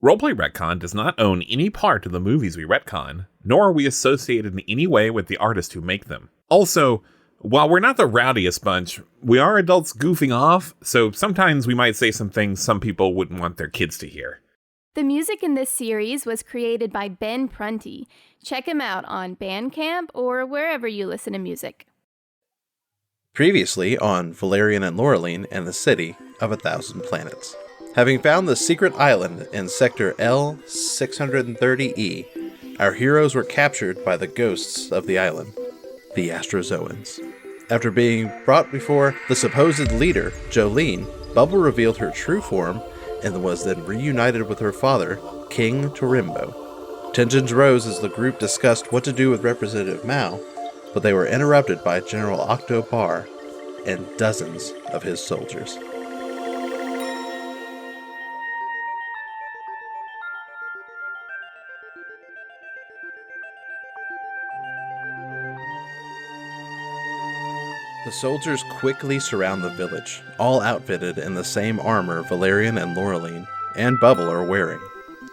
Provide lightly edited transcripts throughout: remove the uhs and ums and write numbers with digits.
Roleplay Retcon does not own any part of the movies we retcon, nor are we associated in any way with the artists who make them. Also, while we're not the rowdiest bunch, we are adults goofing off, so sometimes we might say some things some people wouldn't want their kids to hear. The music in this series was created by Ben Prunty. Check him out on Bandcamp or wherever you listen to music. Previously on Valerian and Laureline and the City of 1,000 Planets. Having found the secret island in Sector L-630E, our heroes were captured by the ghosts of the island, the Astrazoans. After being brought before the supposed leader, Jolene, Bubble revealed her true form and was then reunited with her father, King Torimbo. Tensions rose as the group discussed what to do with Representative Mao, but they were interrupted by General Octo Bar and dozens of his soldiers. The soldiers quickly surround the village, all outfitted in the same armor Valerian and Laureline and Bubble are wearing.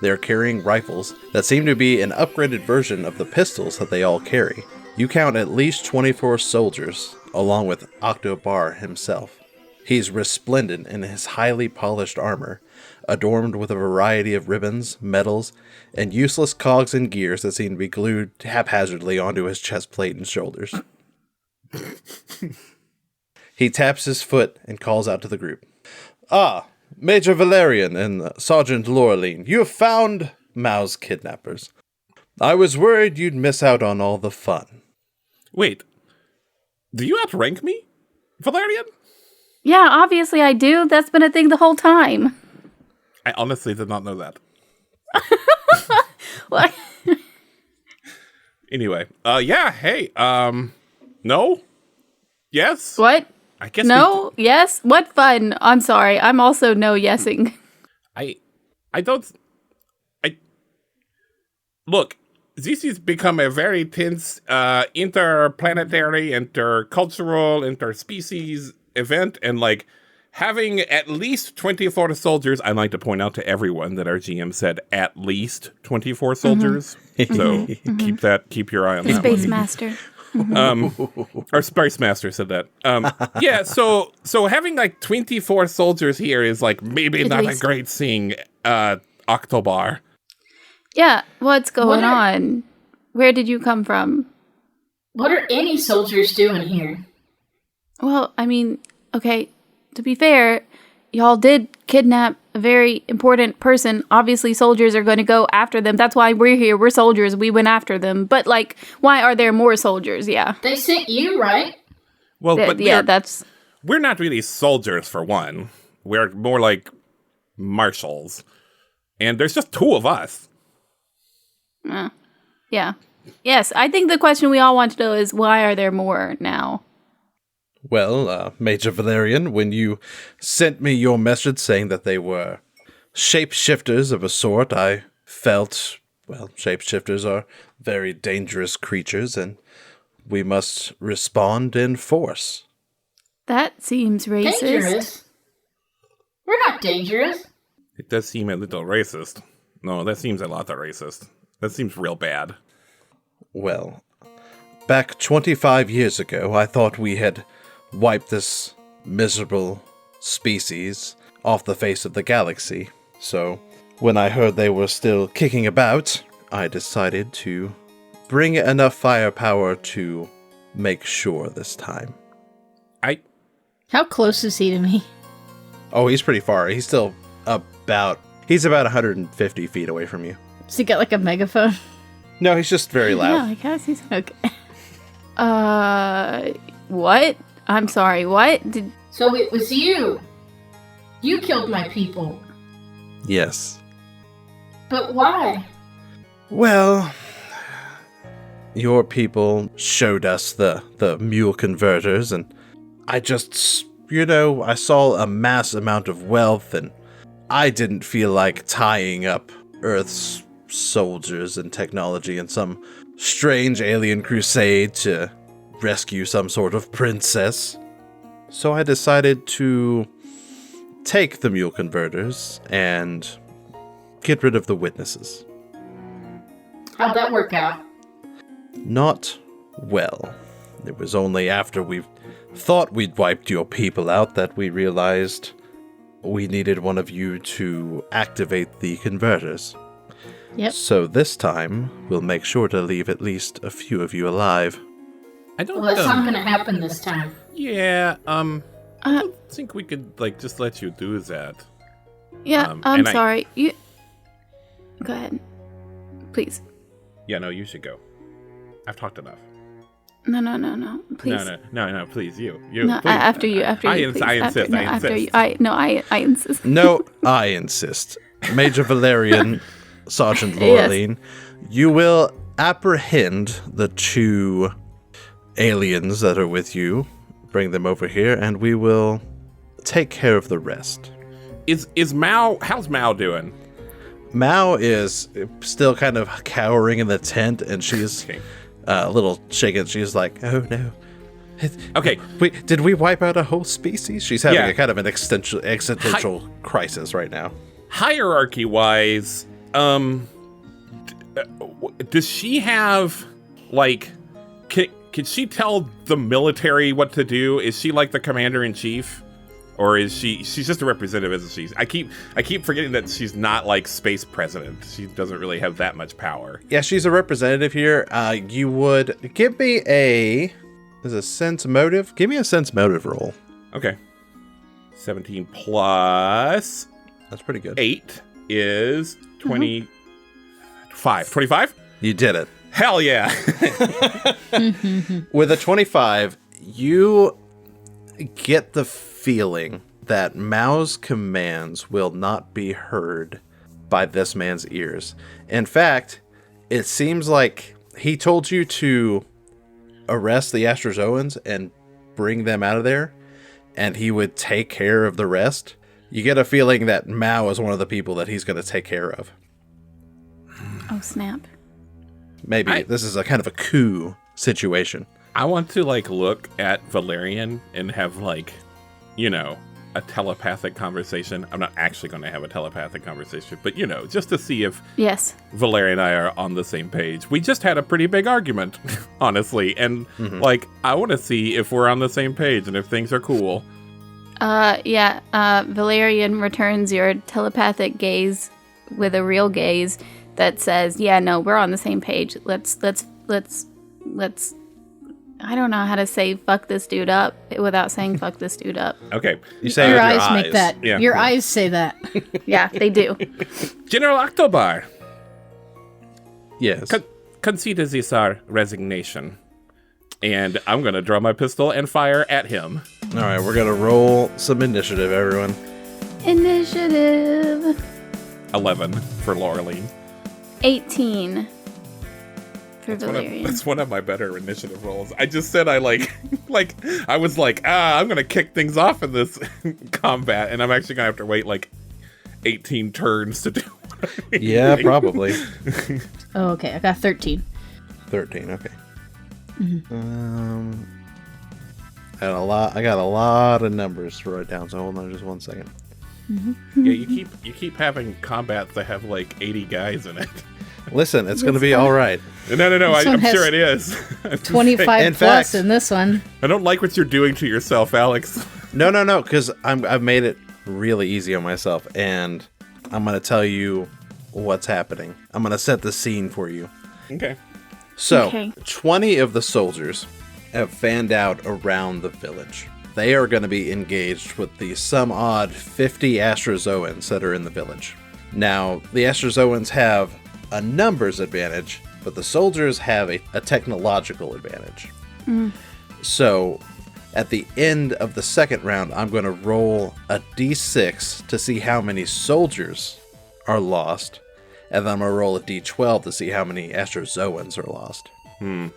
They are carrying rifles that seem to be an upgraded version of the pistols that they all carry. You count at least 24 soldiers, along with Octobar himself. He's resplendent in his highly polished armor, adorned with a variety of ribbons, medals, and useless cogs and gears that seem to be glued haphazardly onto his chest plate and shoulders. He taps his foot and calls out to the group. "Ah, Major Valerian and Sergeant Laureline, you have found Mao's kidnappers. I was worried you'd miss out on all the fun." Wait, do you outrank me, Valerian? Yeah, obviously I do. That's been a thing the whole time. I honestly did not know that. What? Anyway, hey, no? Yes? What? I guess no? Yes? What fun? I'm sorry. I'm also no yesing. Look, this has become a very tense, interplanetary, intercultural, interspecies event, and, having at least 24 soldiers, I'd like to point out to everyone that our GM said at least 24 soldiers, so keep your eye on that Space one. Master. Our Space Master said that. So having 24 soldiers here is maybe At not least. a great thing, Octobar. Yeah, what's going on? Where did you come from? What are any soldiers doing here? Well, I mean, okay, to be fair, y'all did kidnap a very important person. Obviously, soldiers are going to go after them. That's why we're here. We're soldiers. We went after them. But, why are there more soldiers? Yeah. They sent you, right? Well, but that's... we're not really soldiers, for one. We're more like marshals. And there's just two of us. Yeah. Yes, I think the question we all want to know is, why are there more now? Well, Major Valerian, when you sent me your message saying that they were shapeshifters of a sort, I felt, shapeshifters are very dangerous creatures, and we must respond in force. That seems racist. Dangerous? We're not dangerous. It does seem a little racist. No, that seems a lot racist. That seems real bad. Well, back 25 years ago, I thought we had wiped this miserable species off the face of the galaxy. So, when I heard they were still kicking about, I decided to bring enough firepower to make sure this time. How close is he to me? Oh, he's pretty far. He's still he's about 150 feet away from you. Does he got a megaphone? No, he's just very loud. Yeah, I guess he's okay. What? I'm sorry, what? So it was you. You killed my people. Yes. But why? Well, your people showed us the mule converters, and I just, I saw a mass amount of wealth, and I didn't feel like tying up Earth's soldiers and technology in some strange alien crusade to rescue some sort of princess. So I decided to take the mule converters and get rid of the witnesses. How'd that work out? Not well. It was only after we thought we'd wiped your people out that we realized we needed one of you to activate the converters. Yep. So this time, we'll make sure to leave at least a few of you alive. I don't Well, that's not gonna happen this time. Yeah, I don't think we could, just let you do that. Yeah, I'm sorry. You go ahead, please. Yeah, no, you should go. I've talked enough. No, please. No, please, you. No, Please. after you, please. I insist. After you. I insist. No, I insist. Major Valerian, Sergeant Laureline, you will apprehend the 2 aliens that are with you, bring them over here, and we will take care of the rest. Is Mao, how's Mao doing? Mao is still kind of cowering in the tent, and she's a little shaken. She's like, oh no. Okay. Wait, did we wipe out a whole species? She's having a kind of an existential crisis right now. Hierarchy-wise, does she have, can she tell the military what to do? Is she like the commander-in-chief? Or is she's just a representative, isn't she? I keep forgetting that she's not like space president. She doesn't really have that much power. Yeah, she's a representative here. You would give me a sense motive? Give me a sense motive roll. Okay. 17 plus... That's pretty good. 8 is 25. 25? You did it. Hell yeah. With a 25, you get the feeling that Mao's commands will not be heard by this man's ears. In fact, it seems like he told you to arrest the Astrazoans and bring them out of there, and he would take care of the rest. You get a feeling that Mao is one of the people that he's going to take care of. Oh, snap. Maybe this is a kind of a coup situation. I want to look at Valerian and have a telepathic conversation. I'm not actually going to have a telepathic conversation, but just to see if Valerian and I are on the same page. We just had a pretty big argument, honestly, and I want to see if we're on the same page and if things are cool. Valerian returns your telepathic gaze with a real gaze that says, "Yeah, no, we're on the same page. Let's." I don't know how to say "fuck this dude up" without saying "fuck this dude up." Okay, you say your it with eyes make that. Yeah. Your eyes say that. Yeah, they do. General Octobar. Yes. Consider this our resignation. And I'm going to draw my pistol and fire at him. All right, we're going to roll some initiative, everyone. Initiative. 11 for Laureline. 18 for Valerian. That's one of my better initiative rolls. I just said I'm going to kick things off in this combat, and I'm actually going to have to wait 18 turns to do it. Yeah, probably. Oh, okay. I got 13. 13, okay. Mm-hmm. I got a lot of numbers to write down, so hold on just 1 second. Mm-hmm. Yeah, you keep having combats that have 80 guys in it. Listen, it's going to be all right. No, I'm sure it is. 25 plus in this one. I don't like what you're doing to yourself, Alex. No, because I've made it really easy on myself, and I'm going to tell you what's happening. I'm going to set the scene for you. Okay. So, 20 of the soldiers have fanned out around the village. They are going to be engaged with the some odd 50 Astrazoans that are in the village. Now, the Astrazoans have a numbers advantage, but the soldiers have a technological advantage. So, at the end of the second round, I'm going to roll a d6 to see how many soldiers are lost. And then I'm going to roll a d12 to see how many Astrazoans are lost. And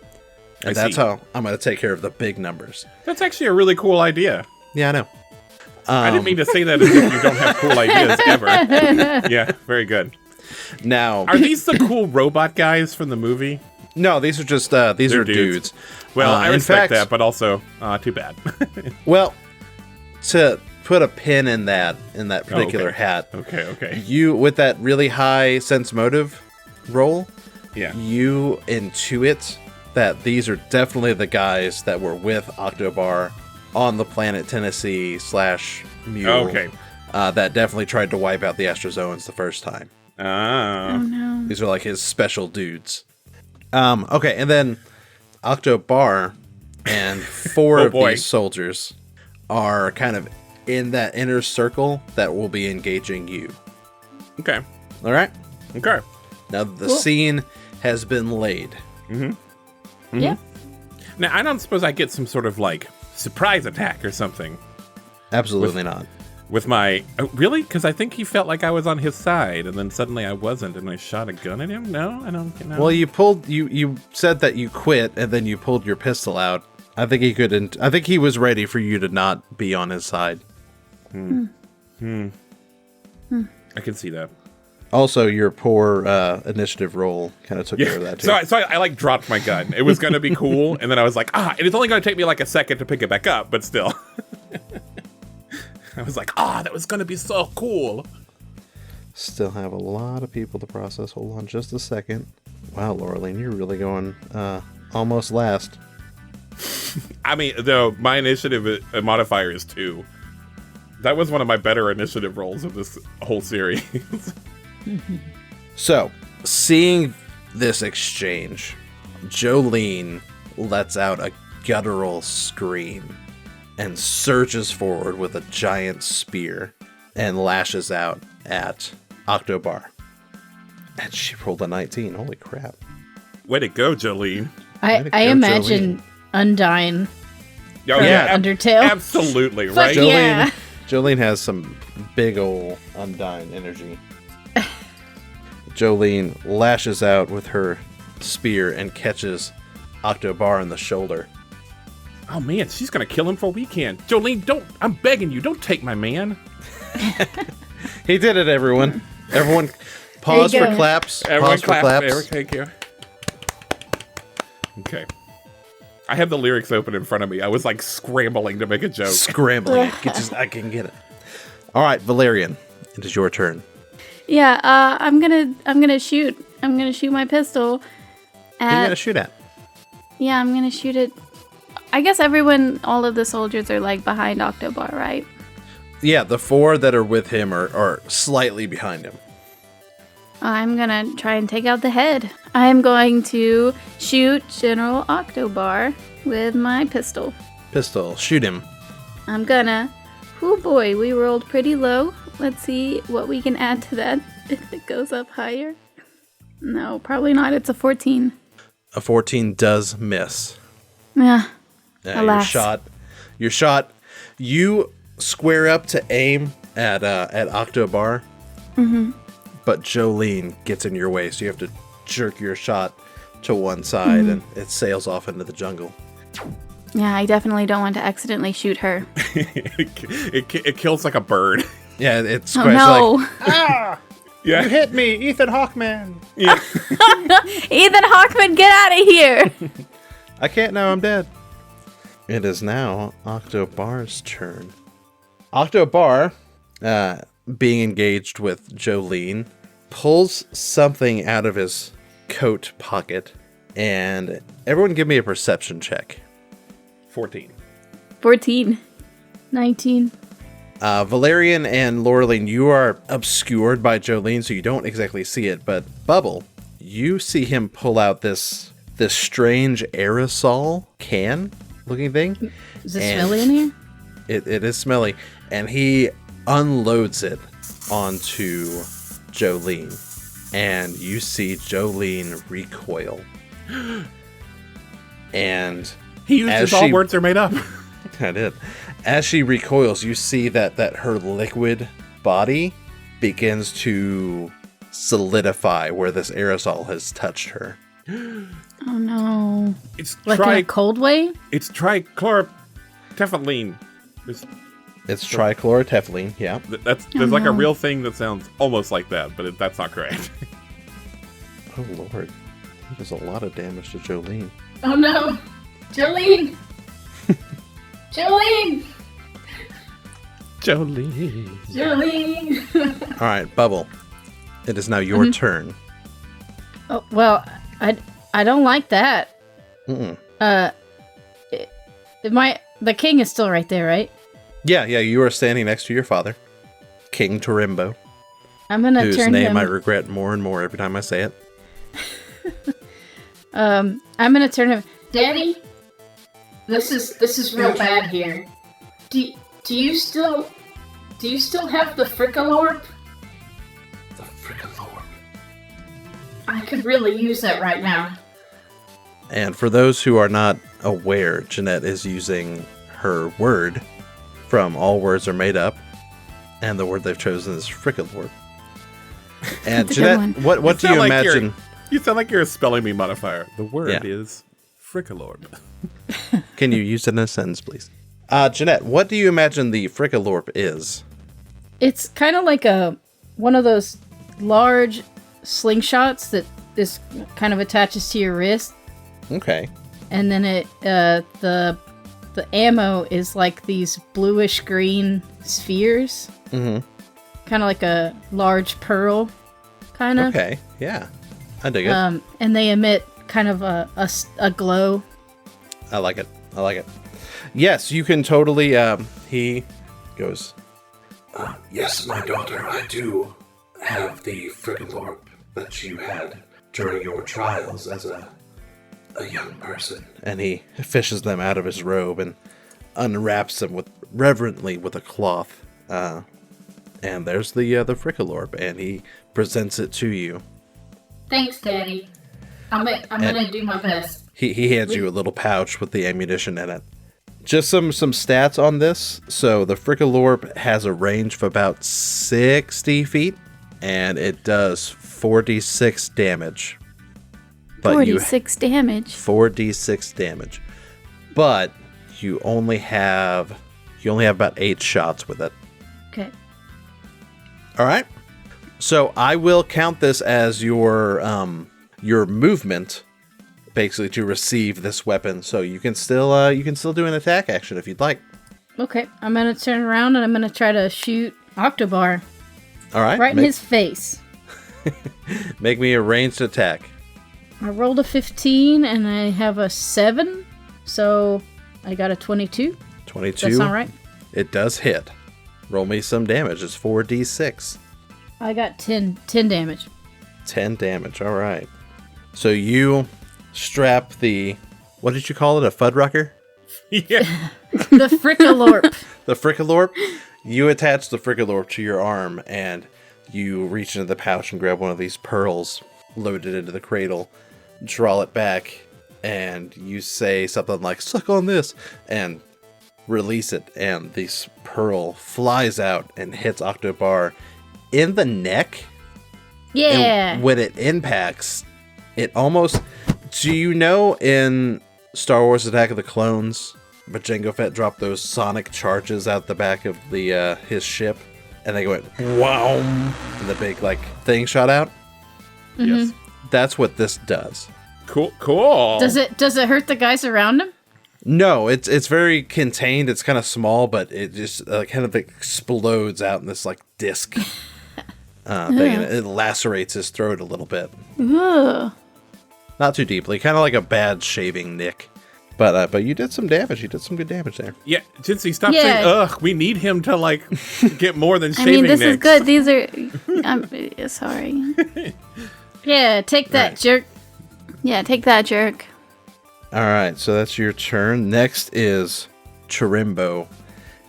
that's how I'm going to take care of the big numbers. That's actually a really cool idea. Yeah, I know. I didn't mean to say that as if you don't have cool ideas ever. Yeah, very good. Now, are these the cool robot guys from the movie? No, these are just these are dudes. Well, I respect that, but also too bad. Well, to put a pin in that particular okay. hat. Okay. You, with that really high sense motive roll, Yeah. you intuit that these are definitely the guys that were with Octobar on the planet Tennessee / Mule. Okay. That definitely tried to wipe out the Astrazoans the first time. Ah. Oh no. These are like his special dudes. Okay, and then Octobar and 4 Oh, of boy. these soldiers are kind of in that inner circle that will be engaging you. Okay. All right? Okay. Now the scene has been laid. Yeah. Now, I don't suppose I get some sort of, like, surprise attack or something Absolutely not. with my... Oh, really? Because I think he felt like I was on his side, and then suddenly I wasn't, and I shot a gun at him? No, I don't know. Well, you said that you quit, and then you pulled your pistol out. I think he couldn't. I think he was ready for you to not be on his side. I can see that. Also, your poor initiative roll kind of took care of that too. So I like dropped my gun. It was gonna be cool, and then I was like, and it's only gonna take me like a second to pick it back up, but still. I was like, that was gonna be so cool. Still have a lot of people to process. Hold on just a second. Wow, Laureline, you're really going almost last. I mean, though, my initiative modifier is 2. That was one of my better initiative rolls of this whole series. So, seeing this exchange, Jolene lets out a guttural scream and surges forward with a giant spear and lashes out at Octobar. And she rolled a 19. Holy crap. Way to go, Jolene. I imagine Undyne. Oh, Yeah. Undertale. Absolutely, Fuck right? yeah. Jolene has some big ol' Undyne energy. Jolene lashes out with her spear and catches Octobar in the shoulder. Oh, man, she's going to kill him before we can. Jolene, I'm begging you, don't take my man. He did it, everyone. Everyone, pause There you for go. claps. Everyone Pause for claps. Eric, thank you. Okay. I had the lyrics open in front of me. I was like scrambling to make a joke. Scrambling. I can get it. All right, Valerian, it is your turn. Yeah, I'm gonna shoot. I'm gonna shoot my pistol Who are you gonna shoot at? Yeah, I'm gonna shoot it. I guess all of the soldiers are like behind Octobar, right? Yeah, the 4 that are with him are slightly behind him. I'm gonna try and take out the head. I'm going to shoot General Octobar with my pistol. Pistol, shoot him. I'm gonna. Oh boy, we rolled pretty low. Let's see what we can add to that if it goes up higher. No, probably not. It's a 14. A 14 does miss. Yeah. Alas. You're shot. You square up to aim at Octobar. But Jolene gets in your way, so you have to jerk your shot to one side, and it sails off into the jungle. Yeah, I definitely don't want to accidentally shoot her. it kills like a bird. Yeah, it's Oh no! like, Yeah. you hit me, Ethan Hawkman. Yeah. Ethan Hawkman, get out of here! I can't now, I'm dead. It is now Octobar's turn. Octobar, being engaged with Jolene, pulls something out of his coat pocket, and everyone give me a perception check. 14. 14. 19. Valerian and Laureline, you are obscured by Jolene, so you don't exactly see it, but Bubble, you see him pull out this strange aerosol can looking thing. Is it And smelly in here? It is smelly, and he unloads it onto Jolene, and you see Jolene recoil. And He uses all words are made up. I did. As she recoils, you see that her liquid body begins to solidify where this aerosol has touched her. Oh no. It's Like in a cold way? It's trichlorotethylene. It's trichlorotethylene, yeah. There's like a real thing that sounds almost like that, but that's not correct. Oh lord. He does a lot of damage to Jolene. Oh no! Jolene! Jolene! Jolene. Jolene. All right, Bubble. It is now your turn. Oh, well, I don't like that. Mm-mm. The king is still right there, right? Yeah, you are standing next to your father, King Tarimbo, I'm gonna whose turn name him. I regret more and more every time I say it. I'm gonna turn him. Daddy, this is real bad here. Do you still have the Frickalorp? The Frickalorp. I could really use that right now. And for those who are not aware, Jeanette is using her word from All Words Are Made Up, and the word they've chosen is Frickalorp. And That's a good Jeanette, what do you imagine? You sound like you're a spelling bee modifier. The word Yeah. is Frickalorp. Can you use it in a sentence, please? Jeanette, what do you imagine the Frickalorp is? It's kind of like one of those large slingshots that is kind of attaches to your wrist, Okay. and then the ammo is like these bluish green spheres, Mm-hmm. kind of like a large pearl, kind of. Okay. Yeah. I dig it. And they emit kind of a glow. I like it. Yes, you can totally. He goes, Yes, my daughter, I do have the Frickalorp that you had during your trials as a young person. and he fishes them out of his robe and unwraps them reverently with a cloth. And there's the Frickalorp, and he presents it to you. Thanks, Daddy. I'm gonna do my best. He hands you a little pouch with the ammunition in it. Just some stats on this. So the Frickalorp has a range of about 60 feet, and it does 46 damage. But 46 damage. 4d6 damage. But you only have about 8 shots with it. Okay. All right. So I will count this as your movement, basically, to receive this weapon. So you can still do an attack action if you'd like. Okay. I'm gonna turn around and I'm gonna try to shoot Octobar All right. right in his face. Make me a ranged attack. I rolled a 15 and I have a 7, so I got a 22. 22. That's not right. It does hit. Roll me some damage. It's 4d6. I got 10 damage. 10 damage. All right. So you strap the, what did you call it? A Fuddrucker? Yeah. The Frickalorp. The Frickalorp. You attach the Frickalorp to your arm, and you reach into the pouch and grab one of these pearls, load it into the cradle, draw it back, and you say something like, "Suck on this," and release it, and this pearl flies out and hits Octobar in the neck. Yeah. And when it impacts, it almost... Do you know in Star Wars Attack of the Clones, but Jango Fett dropped those sonic charges out the back of the his ship, and they went wow, and the big thing shot out? Yes. That's what this does. Cool. Does it hurt the guys around him? No, it's very contained. It's kind of small, but it just kind of explodes out in this disc thing, and it lacerates his throat a little bit. Ugh. Not too deeply, kind of like a bad shaving nick. But you did some damage. You did some good damage there. Yeah, Jensie, stop Yeah. saying, ugh, we need him to, get more than I shaving mean, this is nicks. good. These are. I'm sorry. Yeah, take that, Right. jerk. Yeah, take that, jerk. All right, so that's your turn. Next is Tarimbo,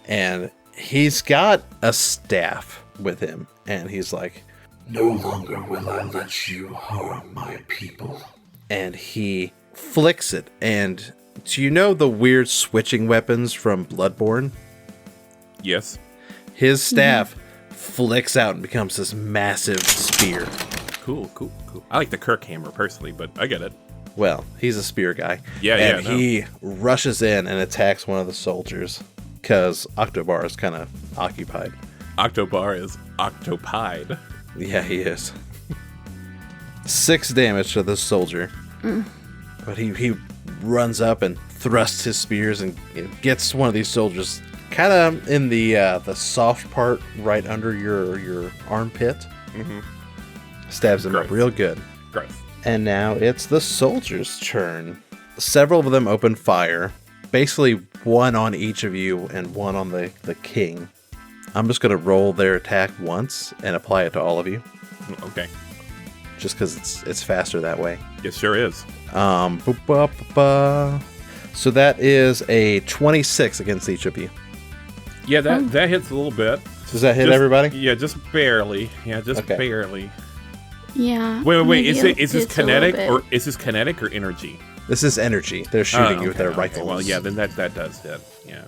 and he's got a staff with him, and he's like, No longer will I let you harm my people. and he flicks it. And do you know the weird switching weapons from Bloodborne? Yes. His staff flicks out and becomes this massive spear. Cool. I like the Kirk hammer, personally, but I get it. Well, he's a spear guy. Yeah, And no. he rushes in and attacks one of the soldiers because Octobar is kind of occupied. Octobar is octopied. Yeah, he is. 6 damage to this soldier. But he runs up and thrusts his spears and gets one of these soldiers kind of in the soft part right under your armpit. Mm-hmm. Stabs him up real good. Gross. And now it's the soldiers' turn. Several of them open fire. Basically, one on each of you and one on the king. I'm just going to roll their attack once and apply it to all of you. Okay. Just because it's faster that way. It sure is. So that is a 26 against each of you. Yeah, that hits a little bit. Does that hit everybody? Yeah, just barely. Yeah, just barely. Yeah. Wait. Is this kinetic or energy? This is energy. They're shooting you with their rifles. Well, yeah, then that does hit. Yeah.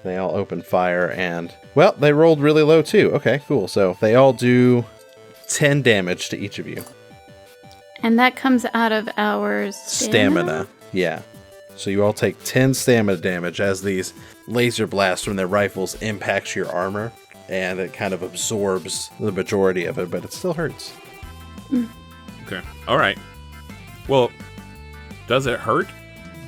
They all open fire and, well, they rolled really low too. Okay, cool. So they all do 10 damage to each of you. And that comes out of our Stamina. Yeah. So you all take 10 stamina damage as these laser blasts from their rifles impacts your armor, and it kind of absorbs the majority of it, but it still hurts. Okay. All right. Well, does it hurt,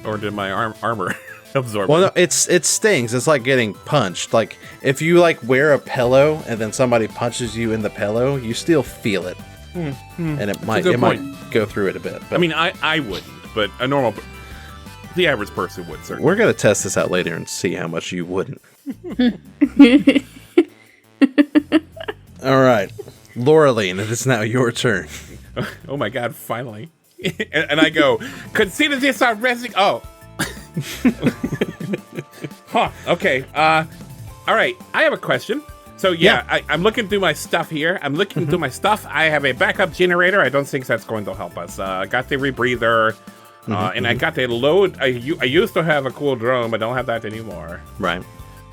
or did my armor absorb? Well, no, it stings. It's like getting punched. Like if you wear a pillow and then somebody punches you in the pillow, you still feel it, and it might go through it a bit. But I mean, I wouldn't, but the average person would certainly. We're gonna test this out later and see how much you wouldn't. All right, Laureline, it is now your turn. Oh my God! Finally, and I go. Consider this our resting. Oh. Huh. Okay. All right. I have a question. So I'm looking through my stuff here. I'm looking through my stuff. I have a backup generator. I don't think that's going to help us. I got the rebreather, and I got the load. I used to have a cool drone, but I don't have that anymore. Right.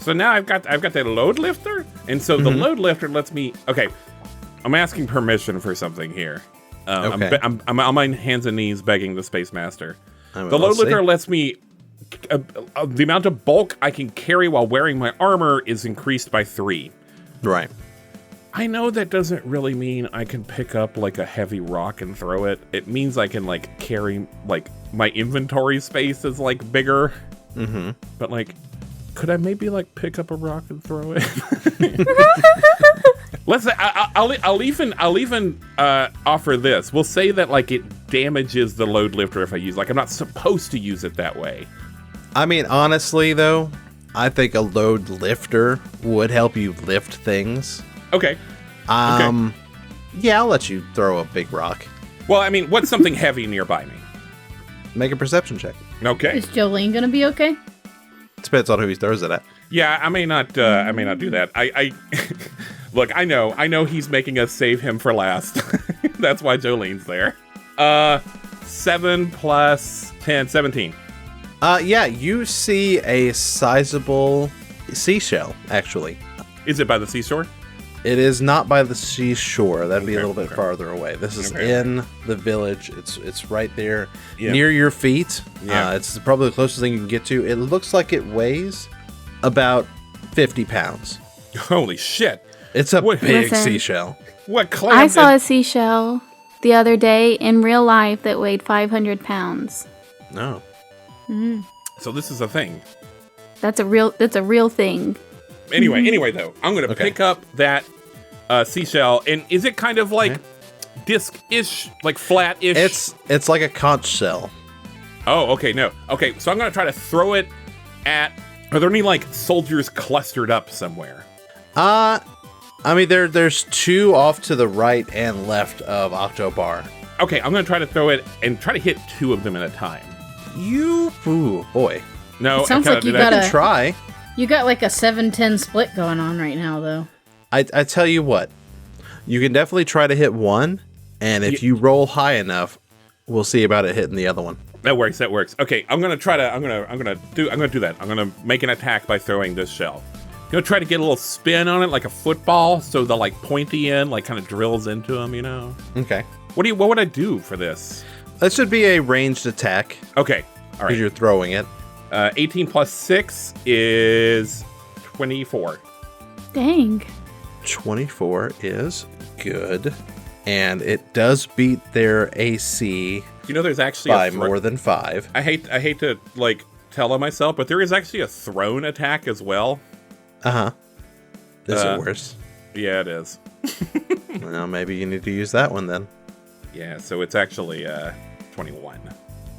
So now I've got the load lifter, and so the load lifter lets me. Okay. I'm asking permission for something here. Okay. I'm on my hands and knees begging the Space Master. The load lifter lets me. The amount of bulk I can carry while wearing my armor is increased by 3. Right. I know that doesn't really mean I can pick up a heavy rock and throw it. It means I can carry my inventory space is bigger. Mm-hmm. But could I maybe pick up a rock and throw it? Let's say I'll even offer this. We'll say that it damages the load lifter if I use I'm not supposed to use it that way. I mean, honestly, though, I think a load lifter would help you lift things. Okay. Yeah, I'll let you throw a big rock. Well, I mean, what's something heavy nearby me? Make a perception check. Okay. Is Jolene gonna be okay? Depends on who he throws it at. Yeah, I may not do that. I look, I know he's making us save him for last. That's why Jolene's there. 7 plus 10, 17. Yeah, you see a sizable seashell, actually. Is it by the seashore? It is not by the seashore. That'd be a little bit farther away. This is in the village. It's right there near your feet. Yeah. It's probably the closest thing you can get to. It looks like it weighs about 50 pounds. Holy shit. It's a big seashell. What clam? I saw a seashell the other day in real life that weighed 500 pounds. No. So this is a thing. That's a real thing. Anyway, though, I'm going to pick up that seashell. And is it kind of disc-ish, flat-ish? It's like a conch shell. Oh, okay, no. Okay, so I'm going to try to throw it at... Are there any, soldiers clustered up somewhere? I mean, there's 2 off to the right and left of Octobar. Okay, I'm going to try to throw it and try to hit 2 of them at a time. Ooh, boy. No, It sounds like you I can try. You got a 7-10 split going on right now, though. I tell you what, you can definitely try to hit one, and if you roll high enough, we'll see about it hitting the other one. That works. Okay, I'm gonna try to. I'm gonna do that. I'm gonna make an attack by throwing this shell. I'm gonna try to get a little spin on it, like a football, so the pointy end kind of drills into him. Okay. What would I do for this? That should be a ranged attack. Okay. All right. Because you're throwing it. 18 plus 6 is 24. Dang. 24 is good. And it does beat their AC There's actually by more than 5. I hate to tell on myself, but there is actually a thrown attack as well. Uh-huh. Is it worse? Yeah, it is. Well, maybe you need to use that one then. Yeah, so it's actually 21.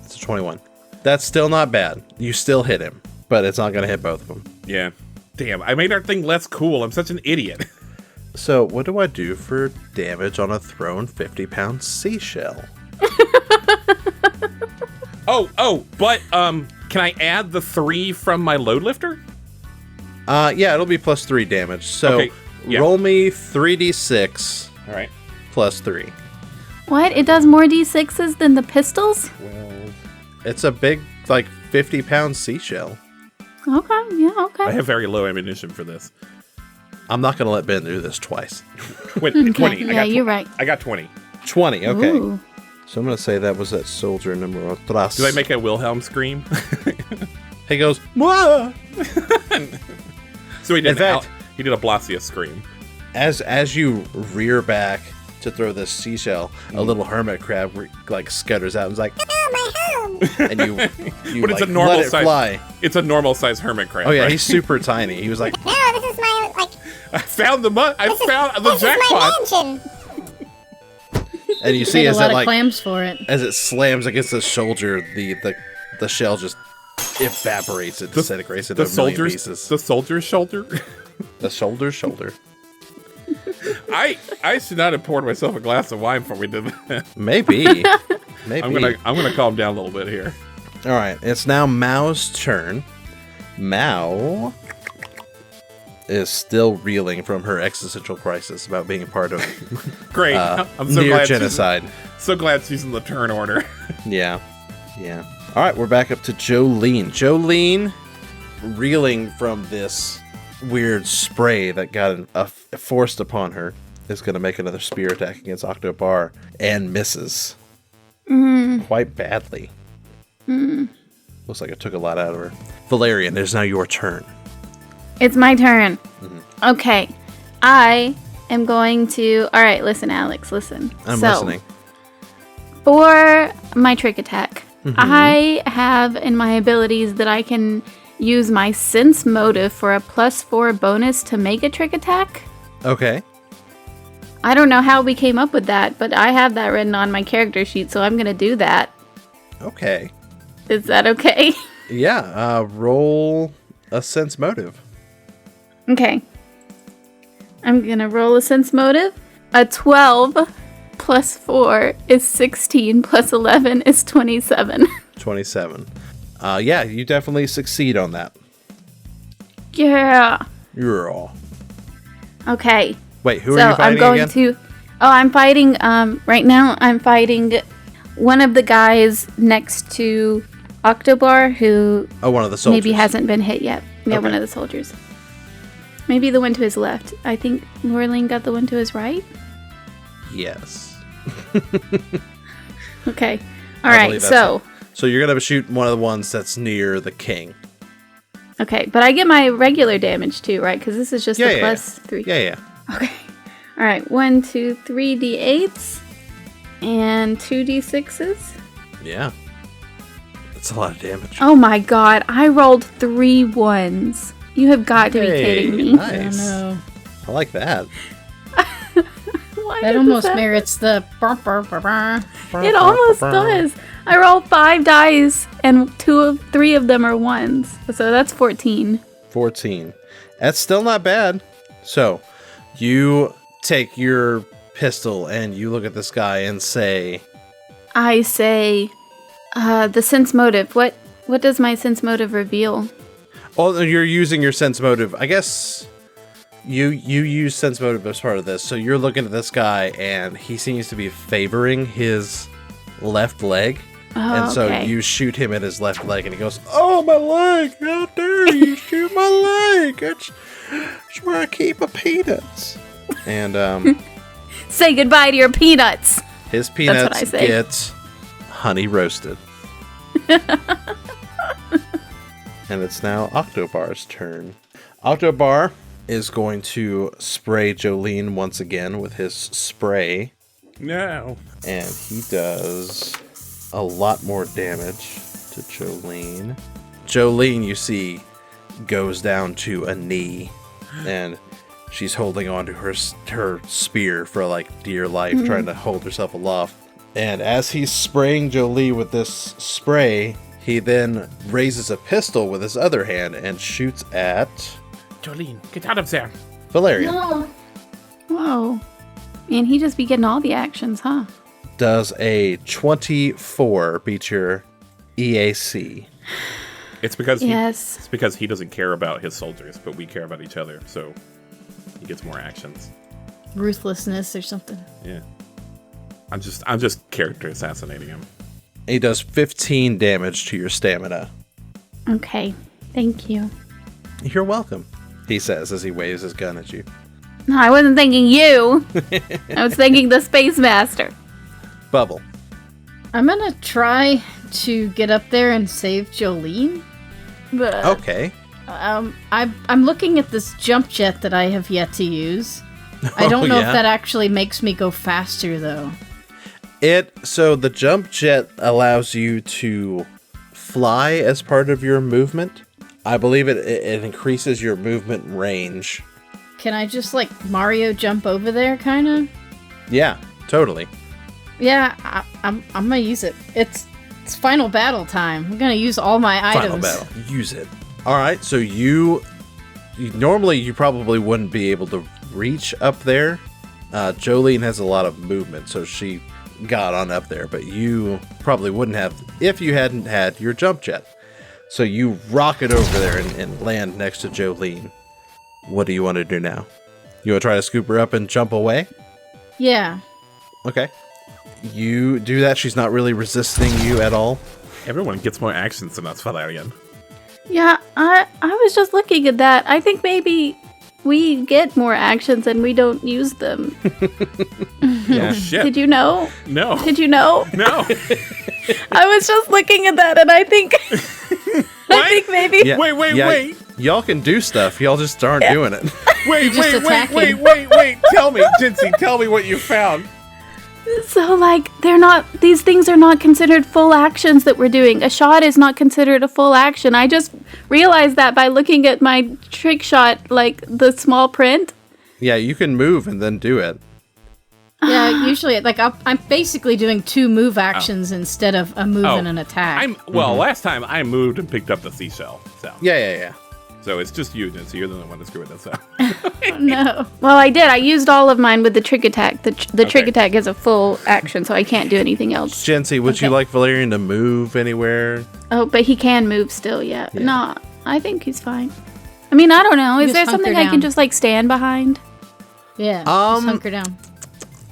It's a 21. That's still not bad. You still hit him, but it's not going to hit both of them. Yeah. Damn, I made our thing less cool. I'm such an idiot. So what do I do for damage on a thrown 50-pound seashell? But can I add the 3 from my load lifter? Yeah, it'll be plus 3 damage. So Okay, yeah. roll me 3d6 All right. plus 3. What? It does more d6s than the pistols? 12. It's a big, like, 50-pound seashell. Okay, yeah, okay. I have very low ammunition for this. I'm not going to let Ben do this twice. 20. Okay, I yeah, got you're right. I got 20. 20, okay. Ooh. So I'm going to say that was that soldier number 3. Did I make a Wilhelm scream? He goes, "Wah!" So he did. In fact- he did a Blasius scream. As you rear back to throw this seashell, a little hermit crab like scutters out and is like, "Oh, my home!" And you But it's like, a normal let it size. fly. It's a normal size hermit crab. Oh yeah, right? he's super tiny. He was like, No, this is my, like, I found the I found the this is my jackpot. mansion. and you see Paid a as lot it of like clams for it. as it slams against the shoulder, the shell just evaporates. It disintegrates into The a million soldier's pieces. the soldier's shoulder. The shoulder. I should not have poured myself a glass of wine before we did that. Maybe. I'm gonna calm down a little bit here. All right, it's now Mao's turn. Mao is still reeling from her existential crisis about being a part of Great. I'm so near glad genocide. So glad she's in the turn order. Yeah. All right, we're back up to Jolene. Jolene, reeling from this weird spray that got forced upon her, is going to make another spear attack against Octobar and misses quite badly. Looks like it took a lot out of her. Valerian, it is now your turn. It's my turn. Okay. I am going to... All right, listen, Alex, listen. I'm listening. For my trick attack, I have in my abilities that I can use my sense motive for a +4 bonus to make a trick attack. Okay. I don't know how we came up with that, but I have that written on my character sheet, so I'm going to do that. Okay. Is that okay? Yeah, roll a sense motive. Okay. I'm going to roll a sense motive. A 12 plus 4 is 16 plus 11 is 27. 27. Yeah, you definitely succeed on that. Yeah. You're all. Okay. Wait, who So are you fighting I'm going again? to... Oh, I'm fighting... right now, I'm fighting one of the guys next to Octobar who Oh, one of the soldiers. maybe hasn't been hit yet. Yeah, Okay. one of the soldiers. Maybe the one to his left. I think Laureline got the one to his right. Yes. Okay. I All right. believe that's So, So you're going to shoot one of the ones that's near the king. okay, but I get my regular damage too, right? Because this is just Yeah, a yeah, plus 3. Yeah. Okay. All right. 1, 2, 3 d8s and 2 d6s. Yeah. That's a lot of damage. Oh my god! I rolled 3 1s. You have got to be kidding me. Nice. Oh, no. I like that. Why That did almost this happen? merits the... It almost does. I rolled 5 dice, and 3 of them are 1s. So that's 14. 14. That's still not bad. So you take your pistol and you look at this guy and say, I say, the sense motive. What does my sense motive reveal? oh, you're using your sense motive. I guess you use sense motive as part of this. So you're looking at this guy and he seems to be favoring his left leg. Oh, And so okay. you shoot him at his left leg and he goes, "Oh, my leg! How dare you shoot my leg? It's where I keep my peanuts." And Say goodbye to your peanuts. his what I peanuts say. get honey roasted. And it's now Octobar's turn. Octobar is going to spray Jolene once again with his spray. No. And he does a lot more damage to Jolene. Jolene, you see, goes down to a knee and she's holding on to her spear for like dear life, trying to hold herself aloft. And as he's spraying Jolie with this spray, he then raises a pistol with his other hand and shoots at Jolene, get out of there. Valerian. No. Whoa. Man, he just be getting all the actions, huh? Does a 24 beat your EAC? It's because Yes. it's because he doesn't care about his soldiers, but we care about each other, so he gets more actions. Ruthlessness or something. Yeah. I'm just character assassinating him. He does 15 damage to your stamina. Okay. Thank you. You're welcome, he says as he waves his gun at you. No, I wasn't thinking you. I was thinking the Space Master. Bubble. I'm gonna try to get up there and save Jolene. But Okay. I'm looking at this jump jet that I have yet to use. I don't know if that actually makes me go faster though. So the jump jet allows you to fly as part of your movement. I believe it increases your movement range. Can I just like Mario jump over there, kind of? Yeah, totally. Yeah, I'm gonna use it. It's final battle time. I'm gonna use all my Final items. battle. Use it. All right, so you normally you probably wouldn't be able to reach up there. Jolene has a lot of movement, so she got on up there, but you probably wouldn't have if you hadn't had your jump jet. So you rocket over there and land next to Jolene. What do you want to do now? You want to try to scoop her up and jump away? Yeah. Okay. You do that. She's not really resisting you at all. Everyone gets more actions than us, Valerian. Yeah, I was just looking at that. I think maybe we get more actions and we don't use them. Oh, shit. Did you know? No. Did you know? No. I was just looking at that and I think I think maybe Yeah, Wait. Y'all can do stuff. Y'all just aren't doing it. Wait. attacking. Tell me, Jensie, tell me what you found. so like these things are not considered full actions that we're doing. A shot is not considered a full action. I just realized that by looking at my trick shot, like the small print. Yeah, you can move and then do it. Yeah, usually like I'm basically doing 2 move actions instead of a move and an attack. Last time I moved and picked up the seashell. So Yeah. So it's just you, Jensie. You're the one that's screwing this up. No. Well, I did. I used all of mine with the trick attack. The trick attack is a full action, so I can't do anything else. Jensie, would you like Valerian to move anywhere? Oh, but he can move still, yeah. No, I think he's fine. I mean, I don't know. Is Just there something hunker I can down. just like stand behind? Yeah, just hunker down.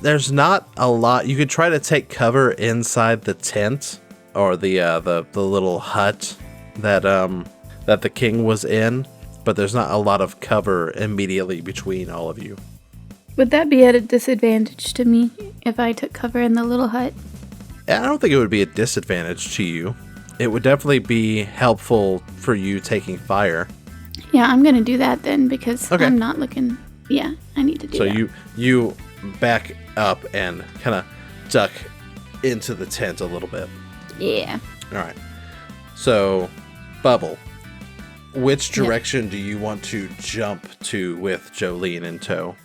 There's not a lot. You could try to take cover inside the tent or the little hut that the king was in, but there's not a lot of cover immediately between all of you. Would that be at a disadvantage to me if I took cover in the little hut? I don't think it would be a disadvantage to you. It would definitely be helpful for you taking fire. Yeah, I'm gonna do that then because Okay. I'm not looking. Yeah, I need to do So that. you back up and kind of duck into the tent a little bit. Yeah. All right. So, Bubble, which direction do you want to jump to with Jolene in tow?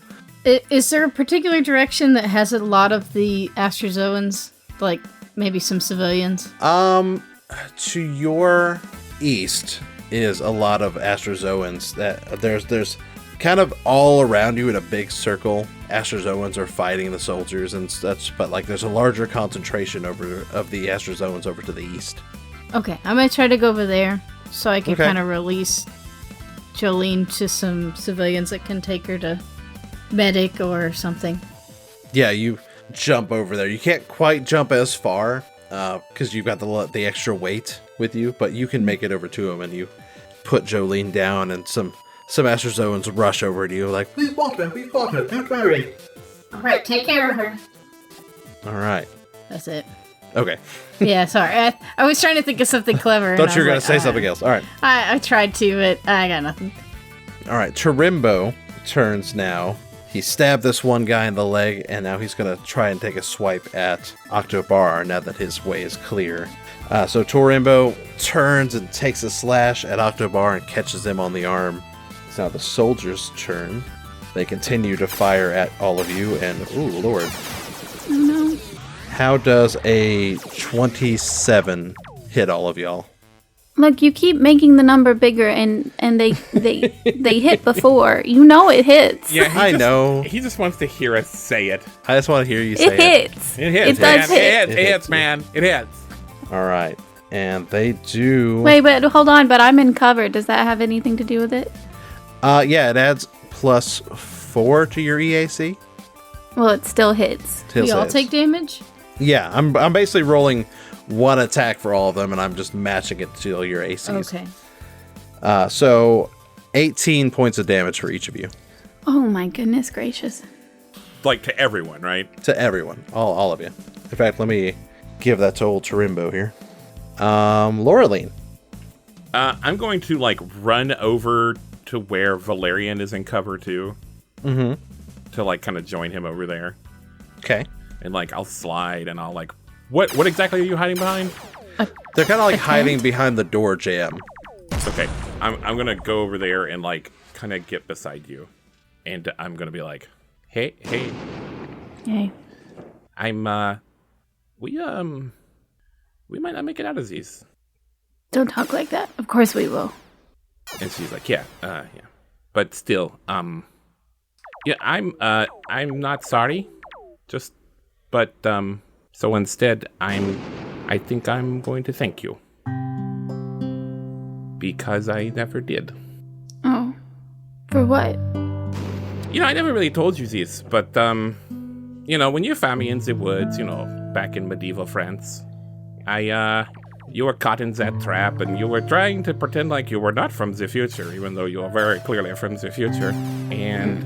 Is there a particular direction that has a lot of the Astrazoans, like maybe some civilians? To your east is a lot of Astrazoans. That there's kind of all around you in a big circle. Astrazoans are fighting the soldiers and such, but like there's a larger concentration of the Astrazoans over to the east. Okay, I'm gonna try to go over there so I can Okay. kind of release Jolene to some civilians that can take her to medic or something. Yeah, you jump over there. You can't quite jump as far because you've got the extra weight with you, but you can make it over to him, and you put Jolene down, and some Astrazoans rush over to you like, We fought her, don't worry. Alright, take care of her. all right, That's it. okay. Yeah, sorry. I was trying to think of something clever. and Thought I you were was gonna like, say something else. All right, I tried to, but I got nothing. all right. Tarimbo turns now. He stabbed this one guy in the leg, and now he's gonna try and take a swipe at Octobar now that his way is clear. So Tarimbo turns and takes a slash at Octobar and catches him on the arm. It's now the soldiers' turn. They continue to fire at all of you, and ooh, Lord. Oh no. How does a 27 hit all of y'all? Look, you keep making the number bigger, and they hit before. You know it hits. Yeah, I know. He just wants to hear us say it. I just want to hear you say It hits. It hits, It does man. hit. It hits, man. It hits. All right. And they do... Wait, but hold on. But I'm in cover. Does that have anything to do with it? Yeah, it adds +4 to your EAC. Well, it still hits. We all take damage? Yeah, I'm basically rolling one attack for all of them, and I'm just matching it to your ACs. Okay. So 18 points of damage for each of you. Oh my goodness gracious. Like to everyone, right? To everyone. All of you. In fact, let me give that to old Tarimbo here. Laureline. I'm going to like run over to where Valerian is in cover too. Mm-hmm. To like kind of join him over there. Okay. And like I'll slide and I'll like what exactly are you hiding behind? They're kind of like hiding behind the door jam. Okay. I'm gonna go over there and like kind of get beside you. And I'm gonna be like, hey. Yay. We might not make it out of these. Don't talk like that. Of course we will. And she's like, yeah. But still, yeah, I'm not sorry. So instead, I think I'm going to thank you. Because I never did. Oh. For what? You know, I never really told you this, but, you know, when you found me in the woods, you know, back in medieval France, you were caught in that trap, and you were trying to pretend like you were not from the future, even though you are very clearly from the future. And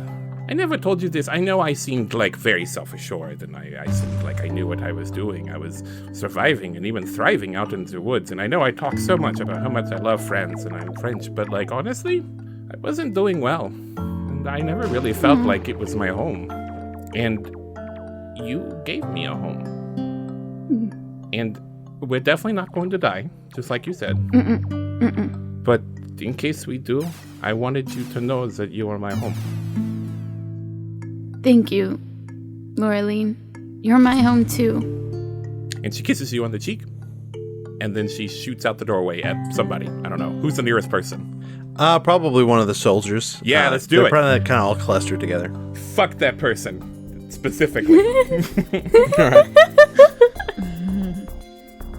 I never told you this. I know I seemed like very self-assured, and I seemed like I knew what I was doing. I was surviving and even thriving out in the woods, and I know I talk so much about how much I love France and I'm French, but like honestly, I wasn't doing well, and I never really felt like it was my home. And you gave me a home. And we're definitely not going to die, just like you said. But in case we do, I wanted you to know that you are my home. Thank you, Laureline. You're my home too. And she kisses you on the cheek, and then she shoots out the doorway at somebody. I don't know. Who's the nearest person? Probably one of the soldiers. Yeah, let's do they're it. Probably kind of all clustered together. Fuck that person, specifically.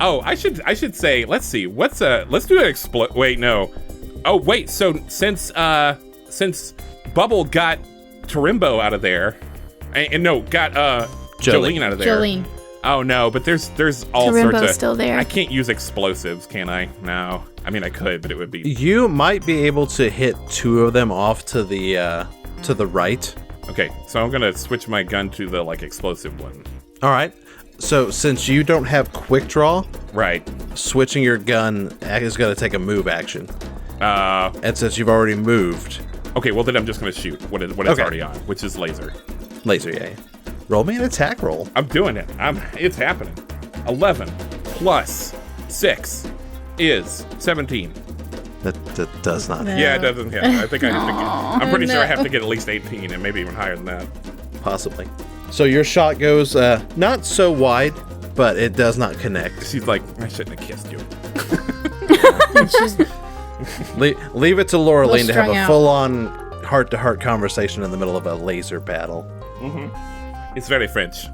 Oh, I should say, let's see. Let's do an wait, no. Oh, wait, so since Bubble got Tarimbo out of there, and no, got Jolene out of there. Jolene. Oh no, but there's all Tarimbo's sorts of still there. I can't use explosives, can I? No. I mean I could, but it would be You might be able to hit two of them off to the right. Okay, so I'm gonna switch my gun to the like explosive one. All right. So since you don't have quick draw, Right. switching your gun is going to take a move action. And since you've already moved, Okay, well then I'm just gonna shoot what it's Okay. already on, which is laser. laser, yeah. Roll me an attack roll. I'm doing it. It's happening. 11 plus 6 is 17. That does not hit. Yeah, it doesn't hit. I think I have to get, I'm pretty sure I have No. to get at least 18 and maybe even higher than that. Possibly. So your shot goes not so wide, but it does not connect. She's like, I shouldn't have kissed you. She's Leave it to Laureline to have strung a out. full-on heart-to-heart conversation in the middle of a laser battle. It's very French.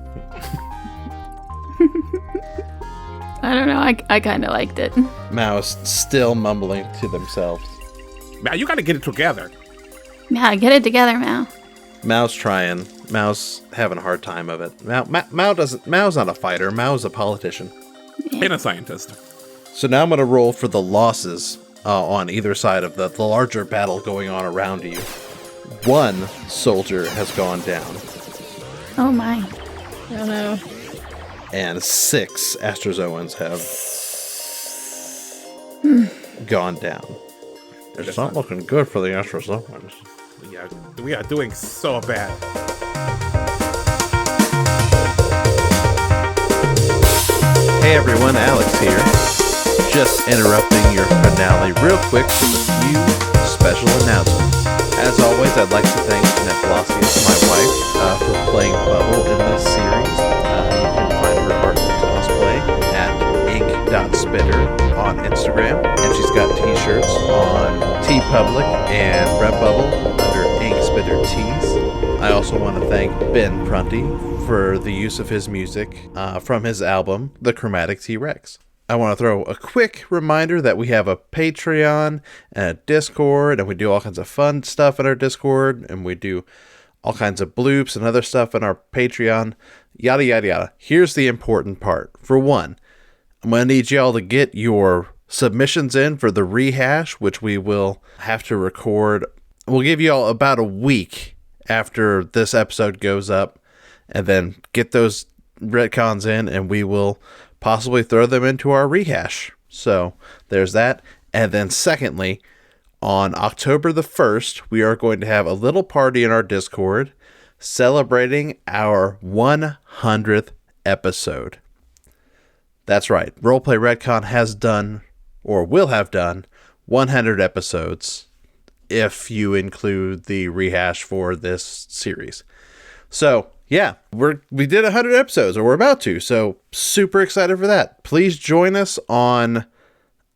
I don't know. I kind of liked it. Mouse still mumbling to themselves. Now you gotta get it together. Yeah, get it together, Mal. Mao's trying. Mao's having a hard time of it. Mao's not a fighter. Mao's a politician. And a scientist. So now I'm going to roll for the losses on either side of the larger battle going on around you. One soldier has gone down, Oh my. oh no. and 6 Astrazoans have gone down. It's not looking good for the Astrazoans. We are doing so bad. Hey everyone, Alex here. Just interrupting your finale real quick with a few special announcements. As always, I'd like to thank Blasius, my wife, for playing Bubble in this series. You can find her art and cosplay at ink.spitter on Instagram, and she's got t-shirts on TeePublic and Redbubble under Ink Spitter Tees. I also want to thank Ben Prunty for the use of his music from his album, The Chromatic T-Rex. I want to throw a quick reminder that we have a Patreon and a Discord, and we do all kinds of fun stuff in our Discord, and we do all kinds of bloops and other stuff in our Patreon, yada, yada, yada. Here's the important part. For one, I'm going to need y'all to get your submissions in for the rehash, which we will have to record. We'll give y'all about a week after this episode goes up, and then get those retcons in, and we will possibly throw them into our rehash. So there's that. And then secondly, on October the 1st, we are going to have a little party in our Discord celebrating our 100th episode. That's right. Roleplay Retcon has done, or will have done, 100 episodes if you include the rehash for this series. So yeah, we did 100 episodes, or we're about to, so super excited for that. Please join us on,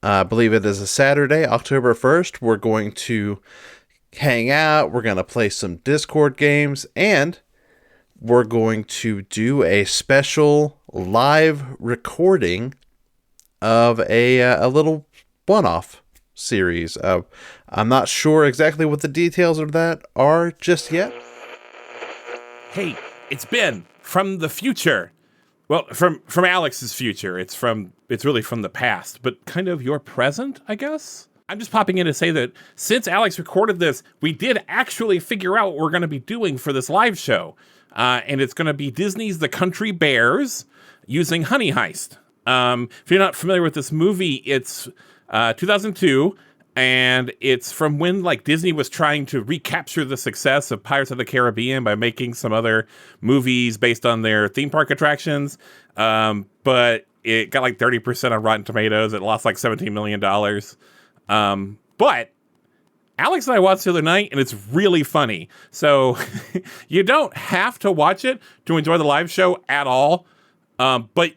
I believe it is a Saturday, October 1st. We're going to hang out, we're going to play some Discord games, and we're going to do a special live recording of a little one-off series. I'm not sure exactly what the details of that are just yet. Hey, it's Ben from the future. Well, from Alex's future. It's really from the past, but kind of your present, I guess. I'm just popping in to say that since Alex recorded this, we did actually figure out what we're going to be doing for this live show. And it's going to be Disney's The Country Bears using Honey Heist. If you're not familiar with this movie, it's 2002. And it's from when Disney was trying to recapture the success of Pirates of the Caribbean by making some other movies based on their theme park attractions. But it got 30% on Rotten Tomatoes. It lost $17 million. But Alex and I watched the other night, and it's really funny. So you don't have to watch it to enjoy the live show at all. But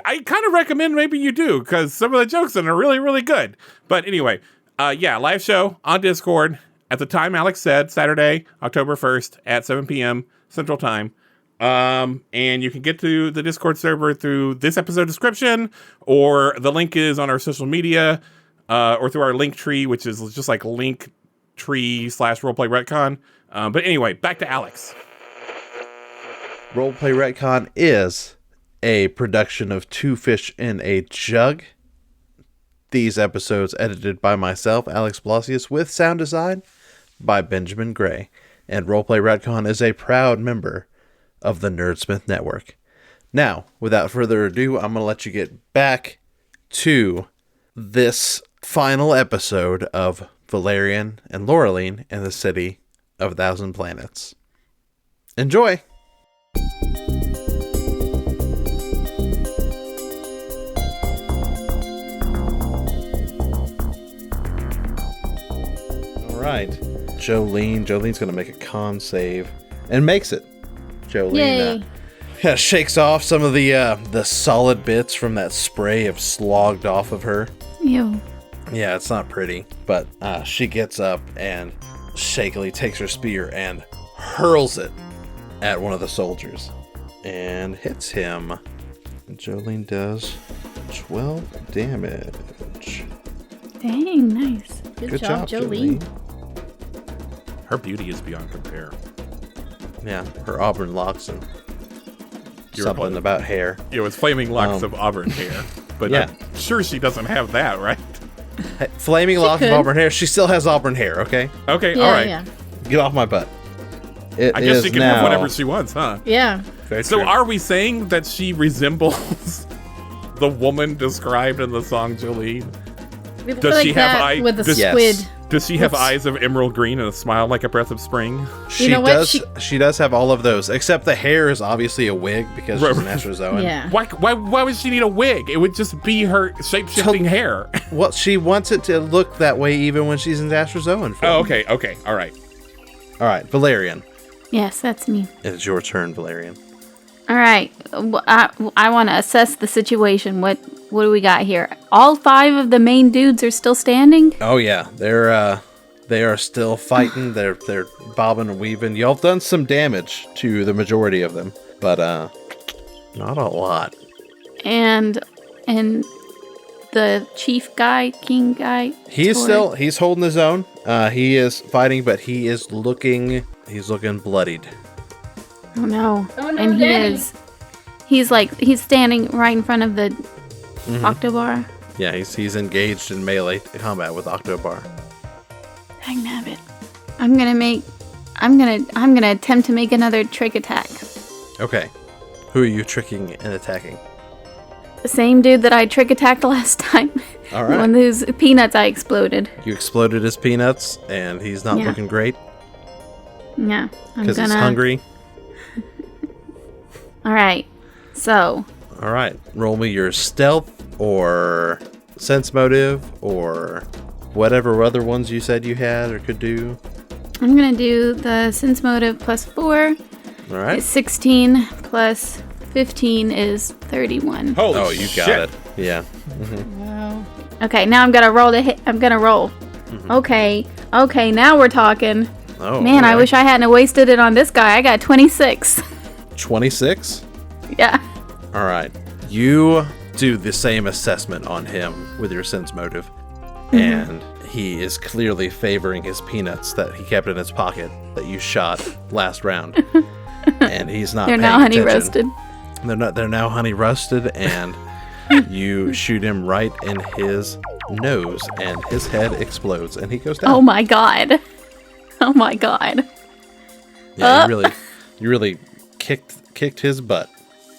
I kind of recommend maybe you do, because some of the jokes in it are really, really good. But anyway, live show on Discord at the time Alex said, Saturday, October 1st at 7 p.m. Central Time. And you can get to the Discord server through this episode description, or the link is on our social media, or through our link tree, which is just Linktree /Roleplay Retcon. But anyway, back to Alex. Roleplay Retcon is a production of Two Fish in a Jug. These episodes edited by myself, Alex Blasius, with sound design by Benjamin Gray. And Roleplay Retcon is a proud member of the Nerdsmith Network. Now, without further ado, I'm going to let you get back to this final episode of Valerian and Laureline in the City of 1,000 Planets. Enjoy! Right. Jolene's gonna make a con save and makes it. Jolene shakes off some of the solid bits from that spray of slogged off of her. Ew. Yeah, it's not pretty, but she gets up and shakily takes her spear and hurls it at one of the soldiers and hits him. Jolene does 12 damage. Dang, nice. Good job, Jolene. Her beauty is beyond compare. Yeah, her auburn locks and You're something right. about hair. Yeah, with flaming locks of auburn hair. But yeah. I'm sure she doesn't have that, right? Hey, flaming locks of auburn hair. She still has auburn hair, okay? Okay, Yeah, all right. yeah. Get off my butt. I guess she can have whatever she wants, huh? Yeah. Very So true. are we saying that she resembles the woman described in the song Jolene? Really Does like she have that eye- with the does- Yes. squid? Does she have eyes of emerald green and a smile like a breath of spring? She know what? does. She does have all of those, except the hair is obviously a wig because she's an Astrazoan. Yeah. Why would she need a wig? It would just be her shape-shifting hair. Well, she wants it to look that way even when she's in Astrazoan form. Oh, okay, all right. All right, Valerian. Yes, that's me. It is your turn, Valerian. All right. I want to assess the situation. What do we got here? All 5 of the main dudes are still standing? Oh yeah, they are still fighting. They're bobbing and weaving. Y'all have done some damage to the majority of them, but not a lot. And the chief guy, king guy. He's Tor- he's holding his own. He is fighting, but he's looking bloodied. Oh no! Oh, no, And Daddy. he's standing right in front of the Octobar. Yeah, he's engaged in melee combat with Octobar. Dangnabbit. I'm gonna attempt to make another trick attack. Okay, who are you tricking and attacking? The same dude that I trick attacked last time. All right. One of those peanuts I exploded. You exploded his peanuts, and he's not Yeah. looking great Yeah, I'm because gonna. he's hungry. All right, so All right, roll me your stealth or sense motive or whatever other ones you said you had or could do. I'm gonna do the sense motive +4. All right. It's 16 plus 15 is 31. Holy Oh, you shit. got it. Yeah. Wow. Okay, now I'm gonna roll to hit. I'm gonna roll. Okay, now we're talking. Oh, Man, I okay. wish I hadn't wasted it on this guy. I got 26. 26. Yeah. All right. You do the same assessment on him with your sense motive, and he is clearly favoring his peanuts that he kept in his pocket that you shot last round, and he's not. They're paying now honey attention. roasted. They're not. They're now honey rusted, and you shoot him right in his nose, and his head explodes, and he goes down. Oh my god. Oh my god. Yeah, you really kicked his butt.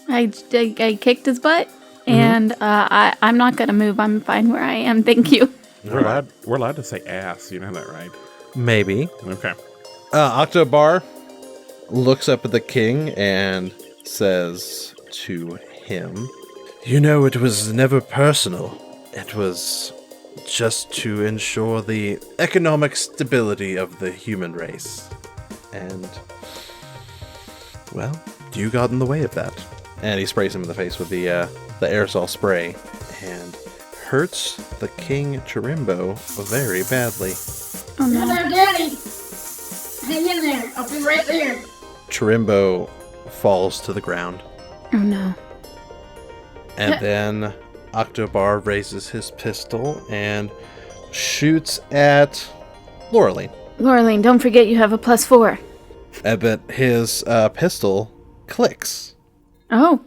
I kicked his butt, and I'm not gonna move. I'm fine where I am. Thank you. We're allowed to say ass. You know that, right? Maybe. Okay. Octobar looks up at the king and says to him, "You know, it was never personal. It was just to ensure the economic stability of the human race. And, well, you got in the way of that." And he sprays him in the face with the aerosol spray and hurts the King Chirimbo very badly. Oh no. Hello, Daddy. Hang in there. I'll be right there. Chirimbo falls to the ground. Oh no. And then Octobar raises his pistol and shoots at Laureline. Laureline, don't forget you have a +4. And then his pistol clicks. Oh.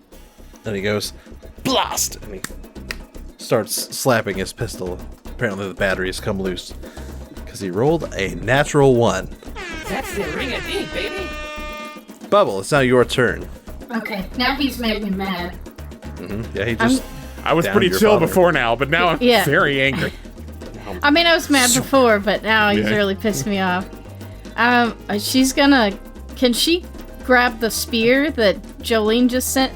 And he goes, blast! And he starts slapping his pistol. Apparently the batteries come loose. Because he rolled a natural 1. That's the ring of deep, baby. Bubble, it's now your turn. Okay, now he's made me mad. Yeah, he just... I was downed pretty your chill father. before now, but now I'm Yeah. very angry. I mean, I was mad before, but now he's Yeah. really pissed me off. She's gonna. Can she grab the spear that Jolene just sent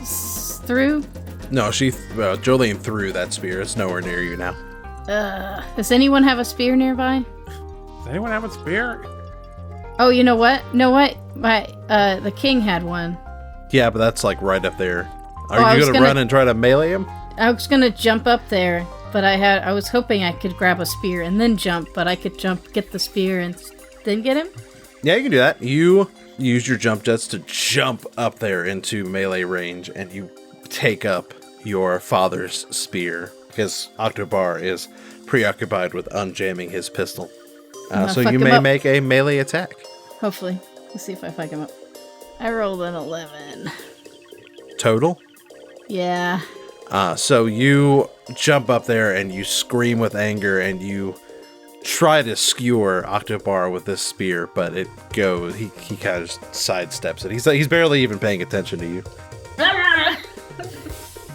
through? No, Jolene threw that spear. It's nowhere near you now. Does anyone have a spear nearby? Does anyone have a spear? Oh, you know what? The king had one. Yeah, but that's like right up there. I Are you was gonna run and try to melee him? I was gonna jump up there, but I was hoping I could grab a spear and then jump, but I could get the spear and then get him? Yeah, you can do that. You use your jump jets to jump up there into melee range, and you take up your father's spear because Octobar is preoccupied with unjamming his pistol. gonna So fuck you him may up. make a melee attack. Hopefully. Let's see if I fuck him up. I rolled an 11. Total. Yeah. So you jump up there and you scream with anger and you try to skewer Octobar with this spear, but it goes. He kind of sidesteps it. He's barely even paying attention to you.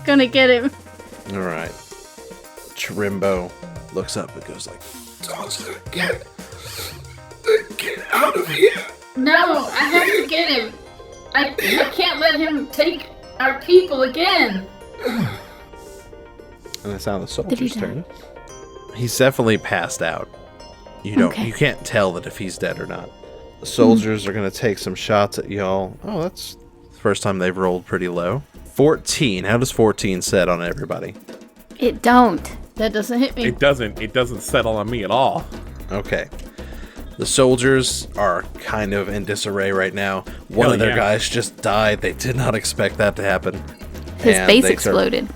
Gonna get him. All right. Chirimbo looks up and goes like, Dogs, get Get out of here! No, I have to get him. I can't let him take our people again. And it's now the he soldier's die? turn. He's definitely passed out. You can't tell that if he's dead or not. The soldiers are going to take some shots at y'all. Oh, that's the first time they've rolled pretty low. 14. How does 14 set on everybody? It don't. That doesn't hit me. It doesn't settle on me at all. Okay. The soldiers are kind of in disarray right now. One Hell of their yeah. guys just died. They did not expect that to happen. His And face they start- exploded.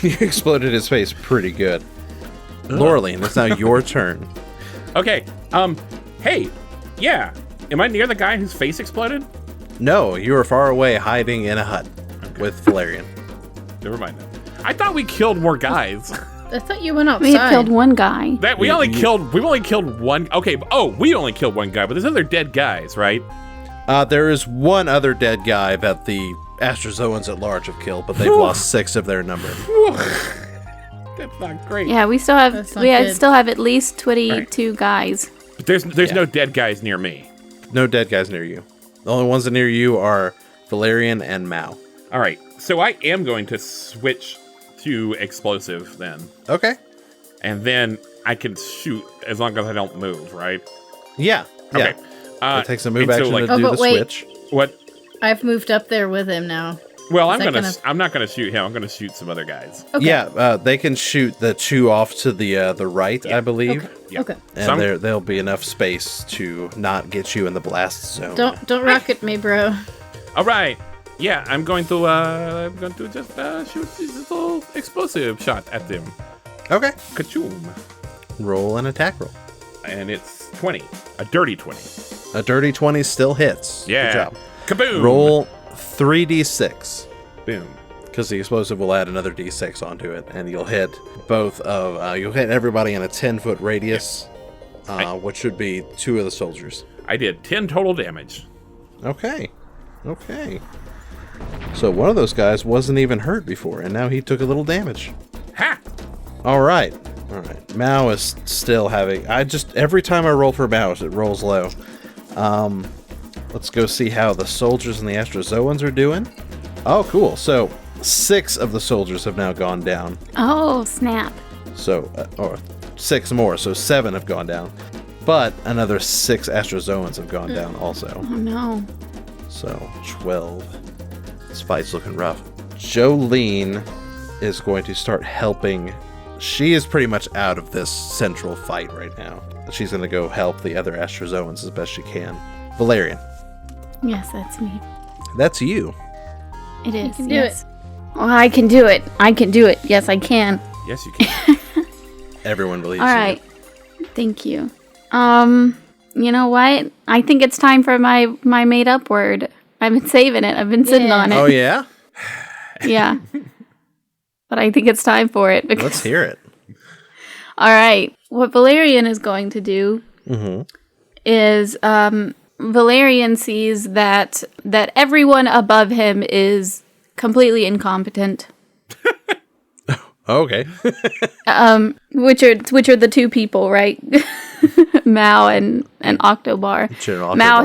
You exploded his face pretty good. Laureline, it's now your turn. Okay. Hey. Yeah. Am I near the guy whose face exploded? No, you are far away hiding in a hut with Valerian. Never mind that. I thought we killed more guys. I thought you went outside. We had killed one guy. That we only killed one. Okay. Oh, we only killed one guy, but there's other dead guys, right? There is one other dead guy that the Astrazoans at large have killed, but they've lost 6 of their number. That's not great. Yeah, we still have That's not we good. still have at least 22 guys. But there's no dead guys near me. No dead guys near you. The only ones that near you are Valerian and Mao. All right. So I am going to switch to explosive then, Okay. and then I can shoot as long as I don't move, right? Yeah. Okay. It takes a move and so, action like- to Oh, do but the wait. switch. What? I've moved up there with him now. Well, Is that I'm not gonna shoot him. I'm gonna shoot some other guys. Okay. Yeah, they can shoot the 2 off to the right, I believe. Okay. Yeah. Okay. And Some- there'll be enough space to not get you in the blast zone. Don't rocket me, bro. All right. Yeah, I'm going to just shoot this little explosive shot at them. Okay. Kachoom. Roll an attack roll. And it's 20. A dirty 20. A dirty 20 still hits. Yeah. Good job. Kaboom. Roll 3d6. Boom. Because the explosive will add another d6 onto it, and you'll hit you'll hit everybody in a 10-foot radius, which should be 2 of the soldiers. I did 10 total damage. Okay. So one of those guys wasn't even hurt before, and now he took a little damage. Ha! All right. Mao is still having. Every time I roll for Mao, it rolls low. Let's go see how the soldiers and the Astrazoans are doing. Oh, cool. So 6 of the soldiers have now gone down. Oh, snap. So, or 6 more. So 7 have gone down. But another 6 Astrazoans have gone down also. Oh no. So 12. This fight's looking rough. Jolene is going to start helping. She is pretty much out of this central fight right now. She's going to go help the other Astrazoans as best she can. Valerian, Yes, that's me. that's you. It is. can do yes. Well, I can do it. I can do it. Yes, I can. Yes, you can. Everyone believes All you. right. Thank you. You know what? I think it's time for my made up word. I've been saving it. I've been sitting on it. Oh, yeah? Yeah. But I think it's time for it because Let's hear it. all right. What Valerian is going to do is Valerian sees that everyone above him is completely incompetent. Okay. Which are the 2 people, right? Mao and Octobar. General Mao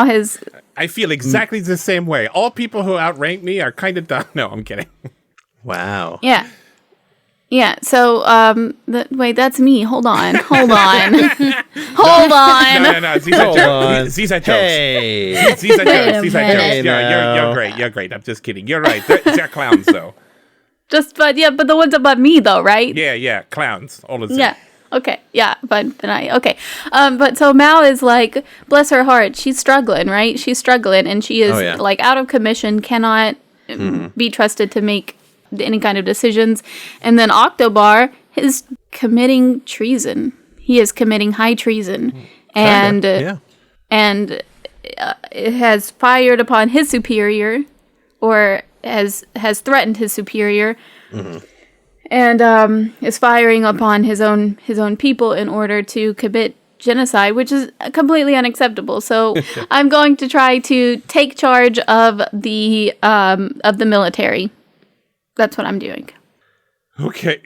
has I feel exactly the same way. All people who outrank me are kind of dumb. No, I'm kidding. Wow. yeah. Yeah, so wait, that's me. Hold on. Hold on. No. These are Hold jokes. on. These are jokes. Hey. These are jokes. These are minute. jokes. Yeah, now. you're great. You're great. I'm just kidding. You're right. They're clowns, though. But the ones above me though, right? Yeah. Clowns. All of them. Yeah. Okay. Yeah. But okay. But so Mao is like, bless her heart, she's struggling, right? She's struggling, and she is Oh, yeah. like out of commission, cannot be trusted to make any kind of decisions. And then Octobar is committing treason. He is committing high treason, and Yeah. has fired upon his superior, or has threatened his superior. And is firing upon his own people in order to commit genocide, which is completely unacceptable. So I'm going to try to take charge of the military. That's what I'm doing. Okay.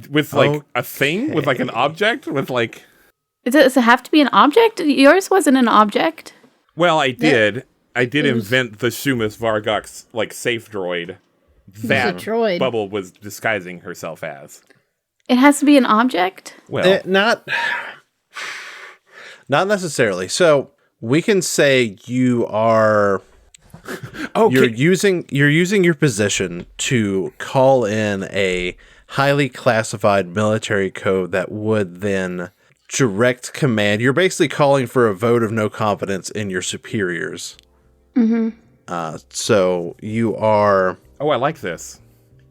With like a thing? With like an object? With like. Does it have to be an object? Yours wasn't an object. Well, I did invent the Shumus Vargox, safe droid that droid. Bubble was disguising herself as. It has to be an object? Well, Not necessarily. So we can say you are... okay. You're using your position to call in a highly classified military code that would then direct command. You're basically calling for a vote of no confidence in your superiors. Mm-hmm. So you are. Oh, I like this.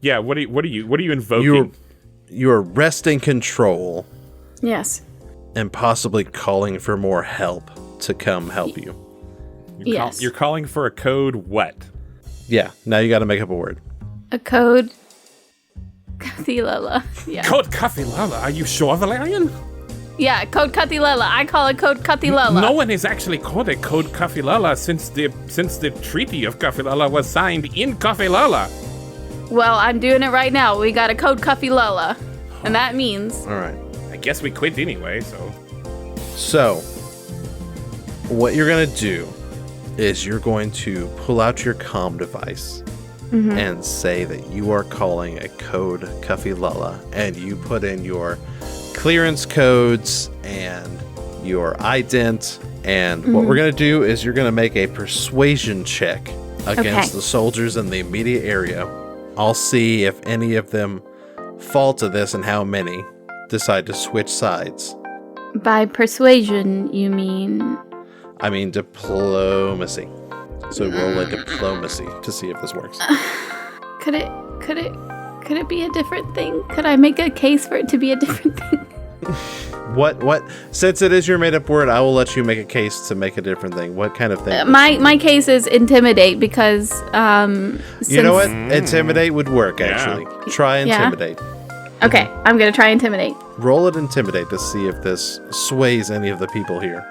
Yeah. What are you invoking? You're wresting control Yes. and possibly calling for more help to come help you. Yes. You're calling for a code. What? Yeah. Now you got to make up a word. A code. Kathilala. Yeah. Code Kafilala. Are you sure, Valerian? Yeah, code Kathilala. I call it code Kathilala. No one has actually called it Code Kafilala since the Treaty of Kafilala was signed in Kafilala. Well, I'm doing it right now. We got a code Kathilala. And that means... All right. I guess we quit anyway, so. So, what you're going to do is you're going to pull out your comm device and say that you are calling a code Kafilala, and you put in your clearance codes and your ident, and what we're going to do is you're going to make a persuasion check against the soldiers in the immediate area. I'll see if any of them fall to this and how many decide to switch sides. By persuasion, you mean... I mean diplomacy. So roll a diplomacy to see if this works. Could it be a different thing? Could I make a case for it to be a different thing? What? Since it is your made-up word, I will let you make a case to make a different thing. What kind of thing? My case is intimidate because You know what? Intimidate would work, actually. Try intimidate. Okay, I'm gonna try intimidate. Roll it intimidate to see if this sways any of the people here.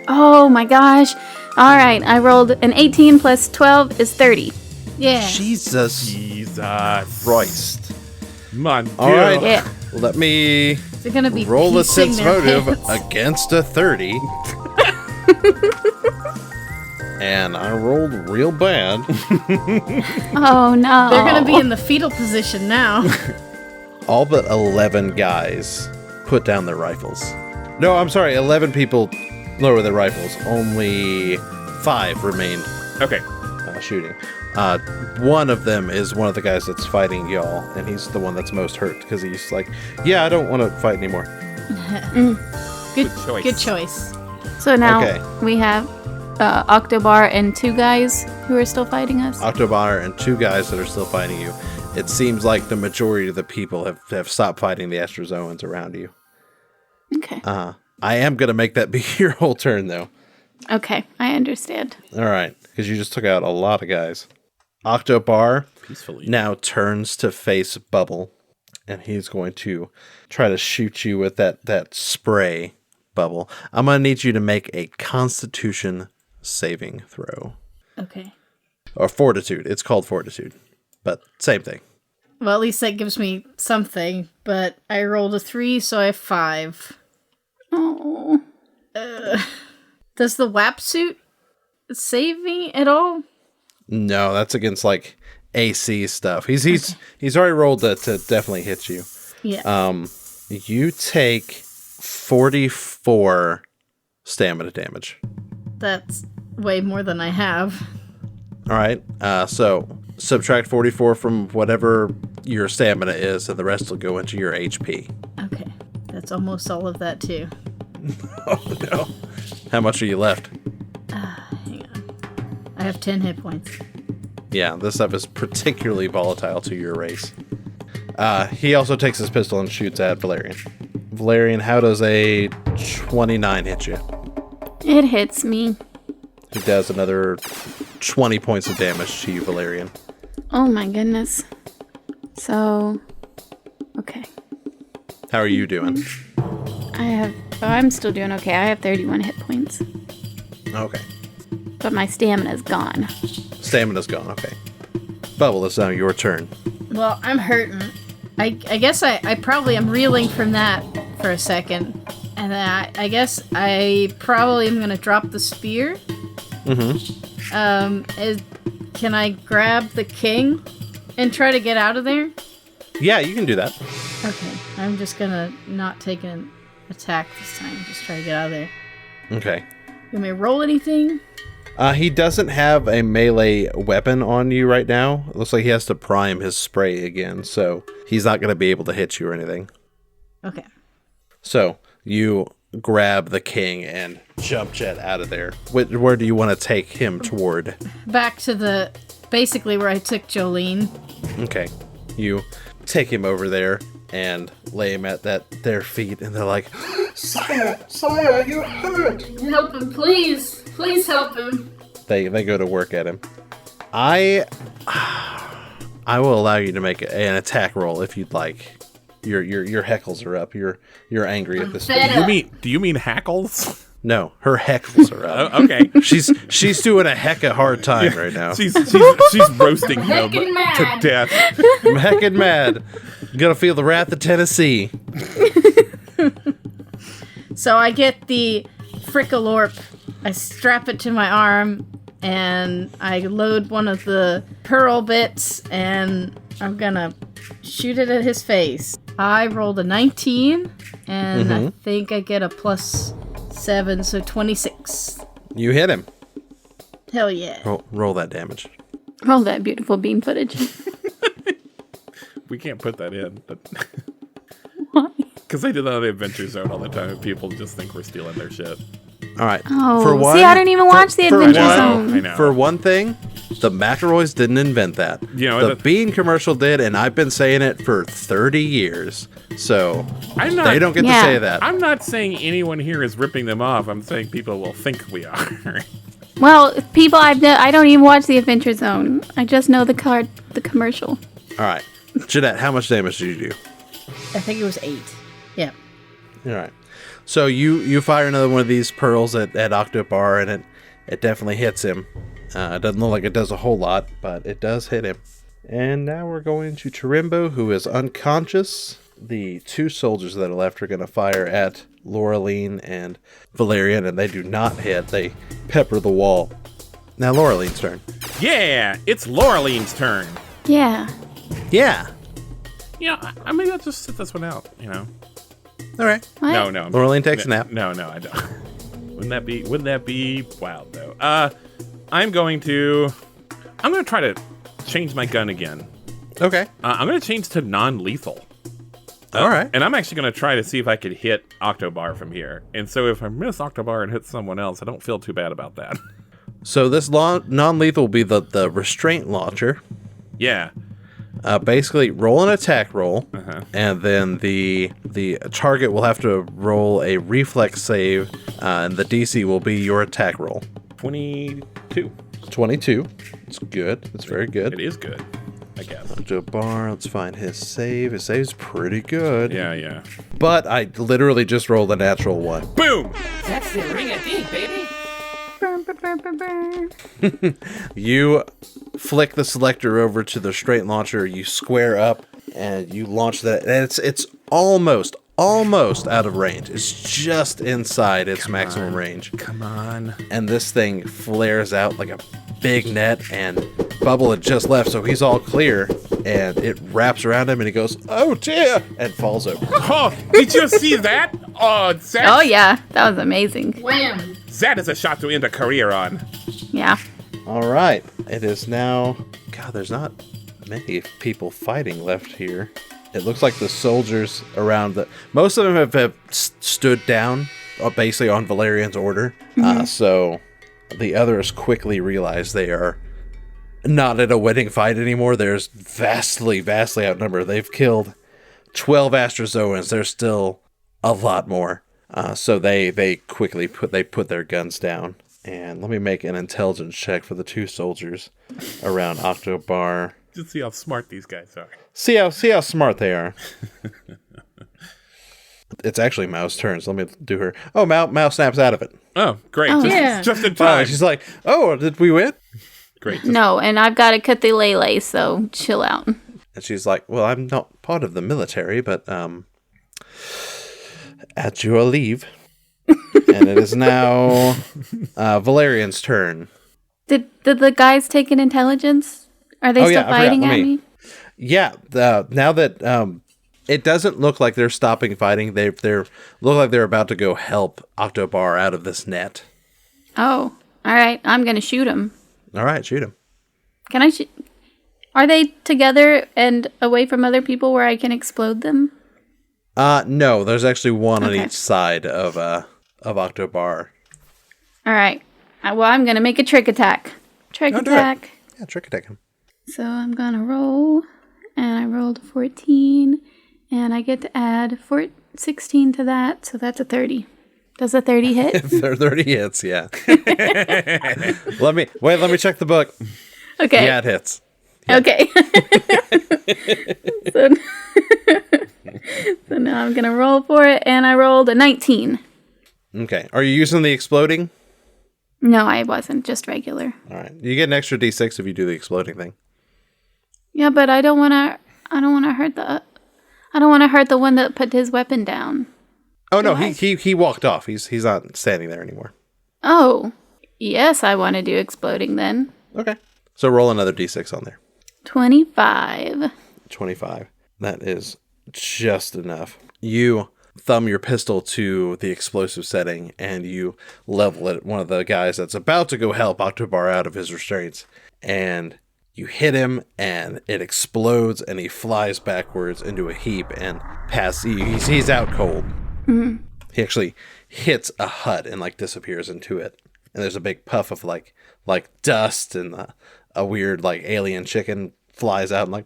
Oh my gosh. All right, I rolled an 18 plus 12 is 30. Yeah. Jesus Christ. Mon All right. Yeah. Let me Is it gonna be roll a piecing sense their motive pants? against a 30. And I rolled real bad. Oh no. They're gonna be in the fetal position now. All but 11 guys put down their rifles. No, I'm sorry, 11 people lower their rifles. Only 5 remained Okay. shooting. One of them is one of the guys that's fighting y'all, and he's the one that's most hurt because he's like, yeah, I don't want to fight anymore. Good choice. Good choice. So now Okay. we have Octobar and 2 guys who are still fighting us. Octobar and 2 guys that are still fighting you. It seems like the majority of the people have stopped fighting the Astrazoans around you. Okay. I am going to make that be your whole turn, though. Okay, I understand. All right, because you just took out a lot of guys. Octobar Peacefully. now turns to face Bubble, and he's going to try to shoot you with that spray, Bubble. I'm going to need you to make a Constitution saving throw. Okay. Or Fortitude. It's called Fortitude, but same thing. Well, at least that gives me something. But I rolled a 3, so I have 5. Oh. Does the WAP suit save me at all? No, that's against like AC stuff. He's already rolled to definitely hit you. Yeah. You take 44 stamina damage. That's way more than I have. All right. So subtract 44 from whatever your stamina is, and the rest will go into your HP. Okay. That's almost all of that, too. Oh no! How much are you left? Hang on. I have 10 hit points. Yeah, this stuff is particularly volatile to your race. He also takes his pistol and shoots at Valerian. Valerian, how does a 29 hit you? It hits me. He does another 20 points of damage to you, Valerian. Oh my goodness. So, okay. How are you doing? I'm still doing okay. I have 31 hit points. Okay. But my stamina's gone. Stamina's gone, okay. Bubble, it's now your turn. Well, I'm hurting. I guess I probably am reeling from that for a second. And then I guess I probably am gonna drop the spear. Can I grab the king and try to get out of there? Yeah, you can do that. Okay, I'm just gonna not take an attack this time. Just try to get out of there. Okay. You want me to roll anything? He doesn't have a melee weapon on you right now. It looks like he has to prime his spray again, so he's not going to be able to hit you or anything. Okay. So you grab the king and jump jet out of there. Where do you want to take him toward? Back to basically where I took Jolene. Okay. You take him over there and lay him at their feet, and they're like, Sire, you're hurt. Help him, please. Please help him. They go to work at him. I will allow you to make an attack roll if you'd like. Your heckles are up. You're angry at this thing. Do you mean hackles? No, her heckles are up. Okay. She's doing a hecka hard time right now. She's roasting him to death. I'm heckin' mad. I'm gonna feel the wrath of Tennessee. So I get the Frickalorp, I strap it to my arm, and I load one of the pearl bits, and I'm gonna shoot it at his face. I rolled a 19, and I think I get a +7, so 26. You hit him. Hell yeah. Roll that damage. Roll that beautiful beam footage. We can't put that in, but Why? because I do that on the Adventure Zone all the time, and people just think we're stealing their shit. All right. Oh, see, I don't even watch the Adventure Zone. I know. For one thing, the McElroys didn't invent that. You know, the Bean commercial did, and I've been saying it for 30 years. So they don't get to say that. I'm not saying anyone here is ripping them off. I'm saying people will think we are. Well, people, I don't even watch the Adventure Zone. I just know the commercial. All right. Jeanette, how much damage did you do? I think it was 8. Yeah. All right. So you fire another one of these pearls at Octobar, and it definitely hits him. It doesn't look like it does a whole lot, but it does hit him. And now we're going to Tarimbo, who is unconscious. The 2 soldiers that are left are going to fire at Laureline and Valerian, and they do not hit. They pepper the wall. Now Laureline's turn. Yeah, it's Laureline's turn. Yeah. Yeah. You know, maybe I'll just sit this one out, you know. All right. What? No. Laureline takes a nap. No, I don't. Wouldn't that be wild though? I'm going to try to change my gun again. Okay. I'm going to change to non-lethal. All right. And I'm actually going to try to see if I could hit Octobar from here. And so if I miss Octobar and hit someone else, I don't feel too bad about that. So this non-lethal will be the restraint launcher. Yeah. Basically, roll an attack roll, and then the target will have to roll a reflex save, and the DC will be your attack roll. 22. 22. It's good. It's very good. It is good, I guess. Octobar, let's find his save. His save's pretty good. Yeah. But I literally just rolled a natural 1. Boom! That's the ring-a-dink, baby. You flick the selector over to the straight launcher, you square up, and you launch that. And it's almost out of range. It's just inside its maximum range. Come on. And this thing flares out like a big net, and Bubble had just left, so he's all clear, and it wraps around him, and he goes, "Oh dear," and falls over. Oh, did you see that? Oh, Zed. Oh, yeah. That was amazing. Wham! That is a shot to end a career on. Yeah. All right, it is now. God, there's not many people fighting left here. It looks like the soldiers around most of them have stood down, basically on Valerian's order. So the others quickly realize they are not in a winning fight anymore. There's vastly outnumbered. They've killed 12 Astrazoans. There's still a lot more. So they quickly put their guns down. And let me make an intelligence check for the 2 soldiers around Octobar. Just see how smart these guys are. See how smart they are. It's actually Mao's turn, so let me do her. Oh, Mao snaps out of it. Oh, great. Oh, Just in time. She's like, "Oh, did we win?" Great. No, and I've got to cut the lele, so chill out. And she's like, "Well, I'm not part of the military, but at your leave. And it is now Valerian's turn. Did the guys take an intelligence? Are they still fighting at me? Yeah, now that it doesn't look like they're stopping fighting, they look like they're about to go help Octobar out of this net. Oh, all right. I'm gonna shoot him. All right, shoot him. Can I shoot? Are they together and away from other people where I can explode them? No. There's actually one on each side of Octobar. All right. Well, I'm gonna make a trick attack. Trick attack. Yeah, trick attack him. So I'm gonna roll, and I rolled a 14, and I get to add 16 to that, so that's a 30. Does a 30 hit? 30 hits, yeah. Let me check the book. Okay. Yeah, it hits. Yeah. Okay. So now I'm gonna roll for it, and I rolled a 19. Okay. Are you using the exploding? No, I wasn't. Just regular. All right. You get an extra D6 if you do the exploding thing. Yeah, but I don't want to hurt the one that put his weapon down. Oh no, he walked off. He's not standing there anymore. Oh, yes, I want to do exploding then. Okay. So roll another D6 on there. 25. 25. That is just enough. You thumb your pistol to the explosive setting and you level it at one of the guys that's about to go help Octobar out of his restraints. And you hit him and it explodes and he flies backwards into a heap and he's out cold. Mm-hmm. He actually hits a hut and like disappears into it. And there's a big puff of like dust and a weird like alien chicken flies out and like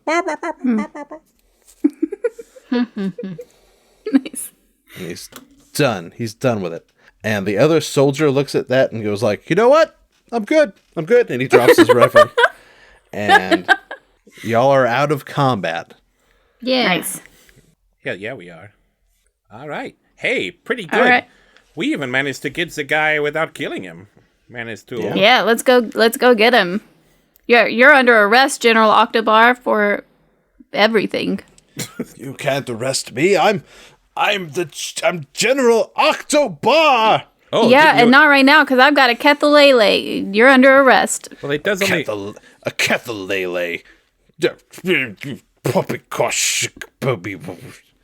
Nice. And he's done. He's done with it. And the other soldier looks at that and goes like, you know what? I'm good. And he drops his rifle. And y'all are out of combat. Yeah. Nice. Yeah, we are. All right. Hey, pretty good. All right. We even managed to get the guy without killing him. Managed to. Yeah, let's go get him. You're under arrest, General Octobar, for everything. You can't arrest me. I'm General Octobar. Oh, yeah, and not right now because I've got a kethalele. You're under arrest. Well, it does only. A kethalele.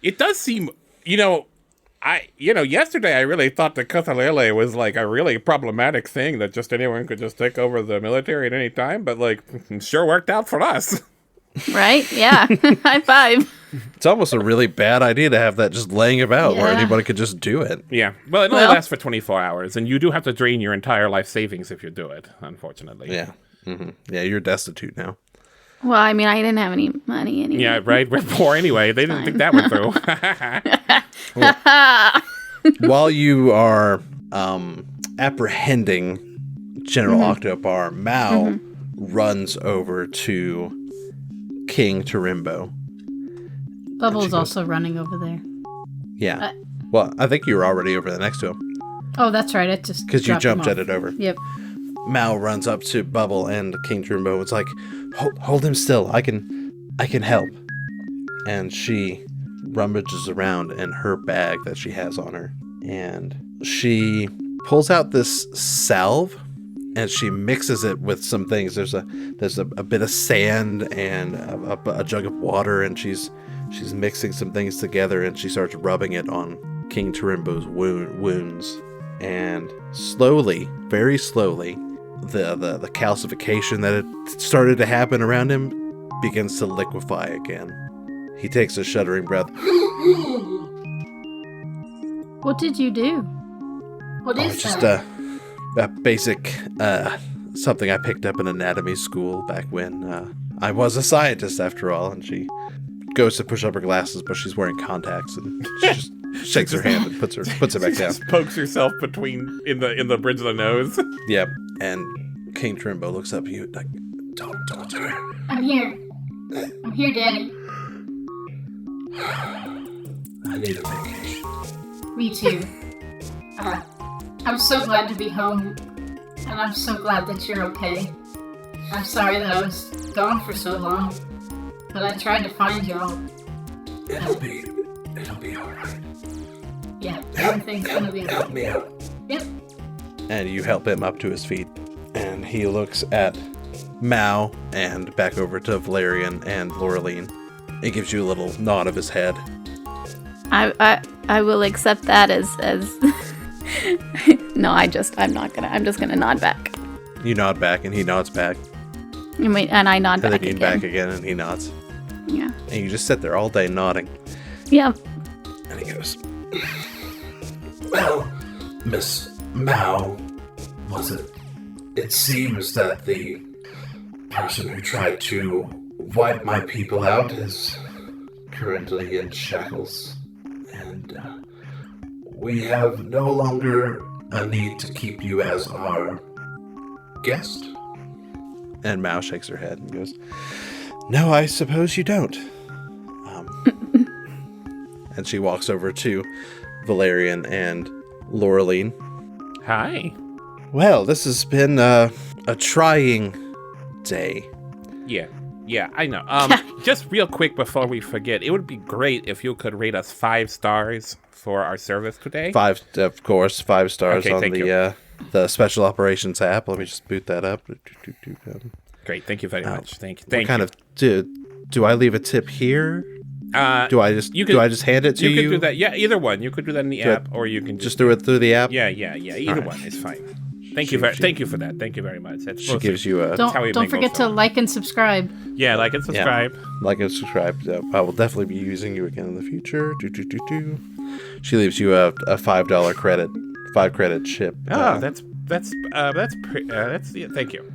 It does seem, yesterday I really thought the kethalele was like a really problematic thing that just anyone could just take over the military at any time, but like, it sure worked out for us. Right? Yeah. High five. It's almost a really bad idea to have that just laying about where anybody could just do it. Yeah. Well, it only lasts for 24 hours, and you do have to drain your entire life savings if you do it, unfortunately. Yeah. Mm-hmm. Yeah, you're destitute now. Well, I mean, I didn't have any money anyway. Yeah, right? We're poor anyway. They didn't think that went through. While you are apprehending General Octobar, Mao runs over to King Tarimbo. Bubble's also running over there. Yeah. Well, I think you were already over there next to him. Oh, that's right. It just because you jumped jetted over. Yep. Mao runs up to Bubble and King Tarimbo. It's like, hold him still. I can help. And she rummages around in her bag that she has on her, and she pulls out this salve. And she mixes it with some things. There's a bit of sand and a jug of water, and she's mixing some things together, and she starts rubbing it on King Tarimbo's wounds. And slowly, very slowly, the calcification that had started to happen around him begins to liquefy again. He takes a shuddering breath. What did you do? What is just that? A basic something I picked up in anatomy school back when I was a scientist after all. And she goes to push up her glasses, but she's wearing contacts, and she just shakes her hand and puts it back down. Just pokes herself between in the bridge of the nose. Yep. And King Tarimbo looks up at you like, "Don't do it." I'm here, Daddy. I need a vacation. Me too. I'm so glad to be home, and I'm so glad that you're okay. I'm sorry that I was gone for so long, but I tried to find y'all. It'll be alright. Yeah, everything's gonna be Help me out. Yep. And you help him up to his feet. And he looks at Mao and back over to Valerian and Laureline. It gives you a little nod of his head. I will accept that as No, I'm just gonna nod back. You nod back and he nods back. And I nod And back then you again. back again and he nods. Yeah. And you just sit there all day nodding. Yeah. And he goes, Well, Miss Mao, was it? It seems that the person who tried to wipe my people out is currently in shackles. And we have no longer a need to keep you as our guest. and Mao shakes her head and goes, No, I suppose you don't. And she walks over to Valerian and Laureline. Hi. Well, this has been a trying day. Yeah, I know. Just real quick before we forget, it would be great if you could rate us 5 stars for our service today. 5 stars Okay, on thank you. the Special Operations app. Let me just boot that up. Great, thank you very much. Thank you. What kind of do I leave a tip here? Do I just hand it to you? You could do that. Yeah, either one. You could do that in the app, or you can Just do it through the app. Yeah. Either one is fine. Thank you for that. Thank you very much. That's She supposed gives you a how we Don't make forget most to of it. like and subscribe. Yeah, like and subscribe. like and subscribe. I will definitely be using you again in the future. She leaves you a $5 credit, 5 credit chip. Oh, that's yeah, thank you.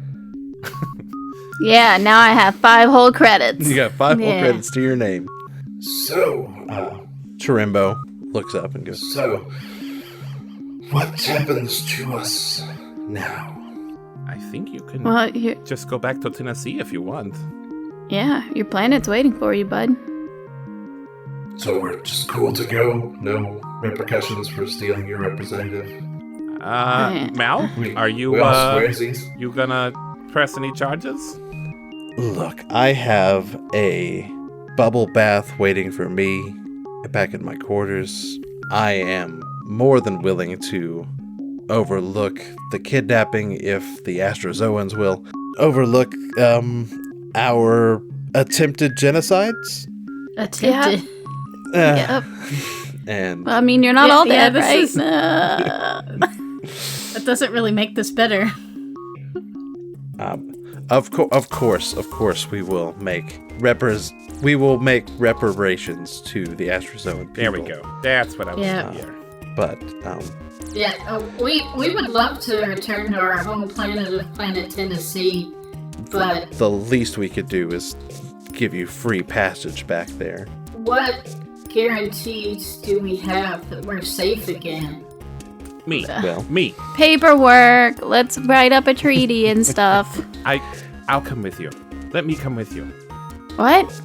Yeah, now I have 5 whole credits. You got 5 whole Yeah. credits to your name. So, Chirimbo looks up and goes, So, what happens to us now? I think you can Well, just go back to Tennessee if you want. yeah, your planet's waiting for you, bud. So we're just cool to go? No repercussions for stealing your representative? Mal, are you we all swearsies? you gonna press any charges? Look, I have a bubble bath waiting for me back in my quarters. I am more than willing to overlook the kidnapping if the Astrazoans will overlook our attempted genocides. Attempted. Yep. And Well, I mean, you're not all Yeah, dead, this right? is- That doesn't really make this better. of course we will make reparations to the Astrazoan people. There we go. That's what I was Yeah. here. But Yeah, we would love to return to our home planet of Planet Tennessee, but the least we could do is give you free passage back there. what guarantees do we have that we're safe again? Me. Well, Me. Paperwork. Let's write up a treaty and stuff. I'll come with you. Let me come with you. What?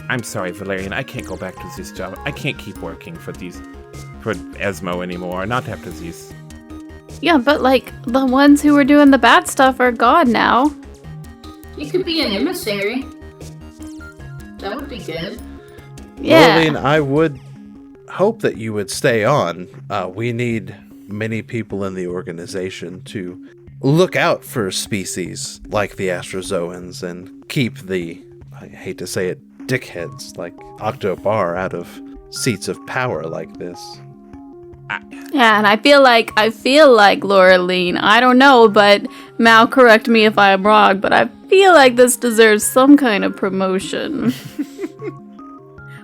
I'm sorry, Valerian. I can't go back to this job. I can't keep working for Esmo anymore. Not after these. Yeah, but like the ones who were doing the bad stuff are gone now. You could be an emissary. That would be good. Yeah. Laureline, I would hope that you would stay on. We need many people in the organization to look out for species like the Astrazoans and keep the, I hate to say it, dickheads like Octobar out of seats of power like this. Yeah, and I feel like Laureline. I don't know, but Mal, correct me if I'm wrong, but I feel like this deserves some kind of promotion.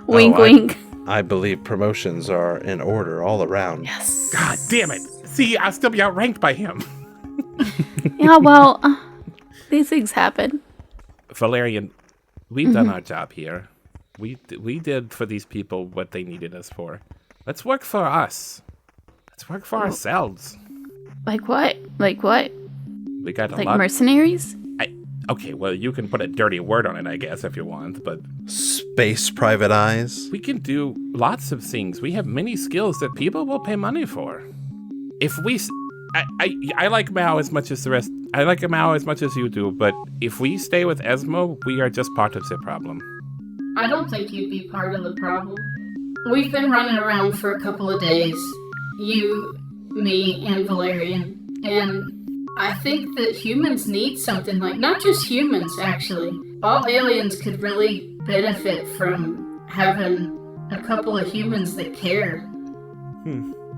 Wink, wink. I believe promotions are in order all around. Yes. God damn it. See, I'll still be outranked by him. Yeah, well, these things happen. Valerian, we've done our job here. We did for these people what they needed us for. Let's work for us. Let's work for ourselves. Like what? Like what? We got a Like lot. mercenaries? Okay, well, you can put a dirty word on it, I guess, if you want, but Space private eyes. we can do lots of things. We have many skills that people will pay money for. If we... I like Mao as much as the rest. I like Mao as much as you do, but if we stay with Esmo, we are just part of the problem. I don't think you'd be part of the problem. we've been running around for a couple of days. You, me, and Valerian. And I think that humans need something like, not just humans, actually. All aliens could really benefit from having a couple of humans that care.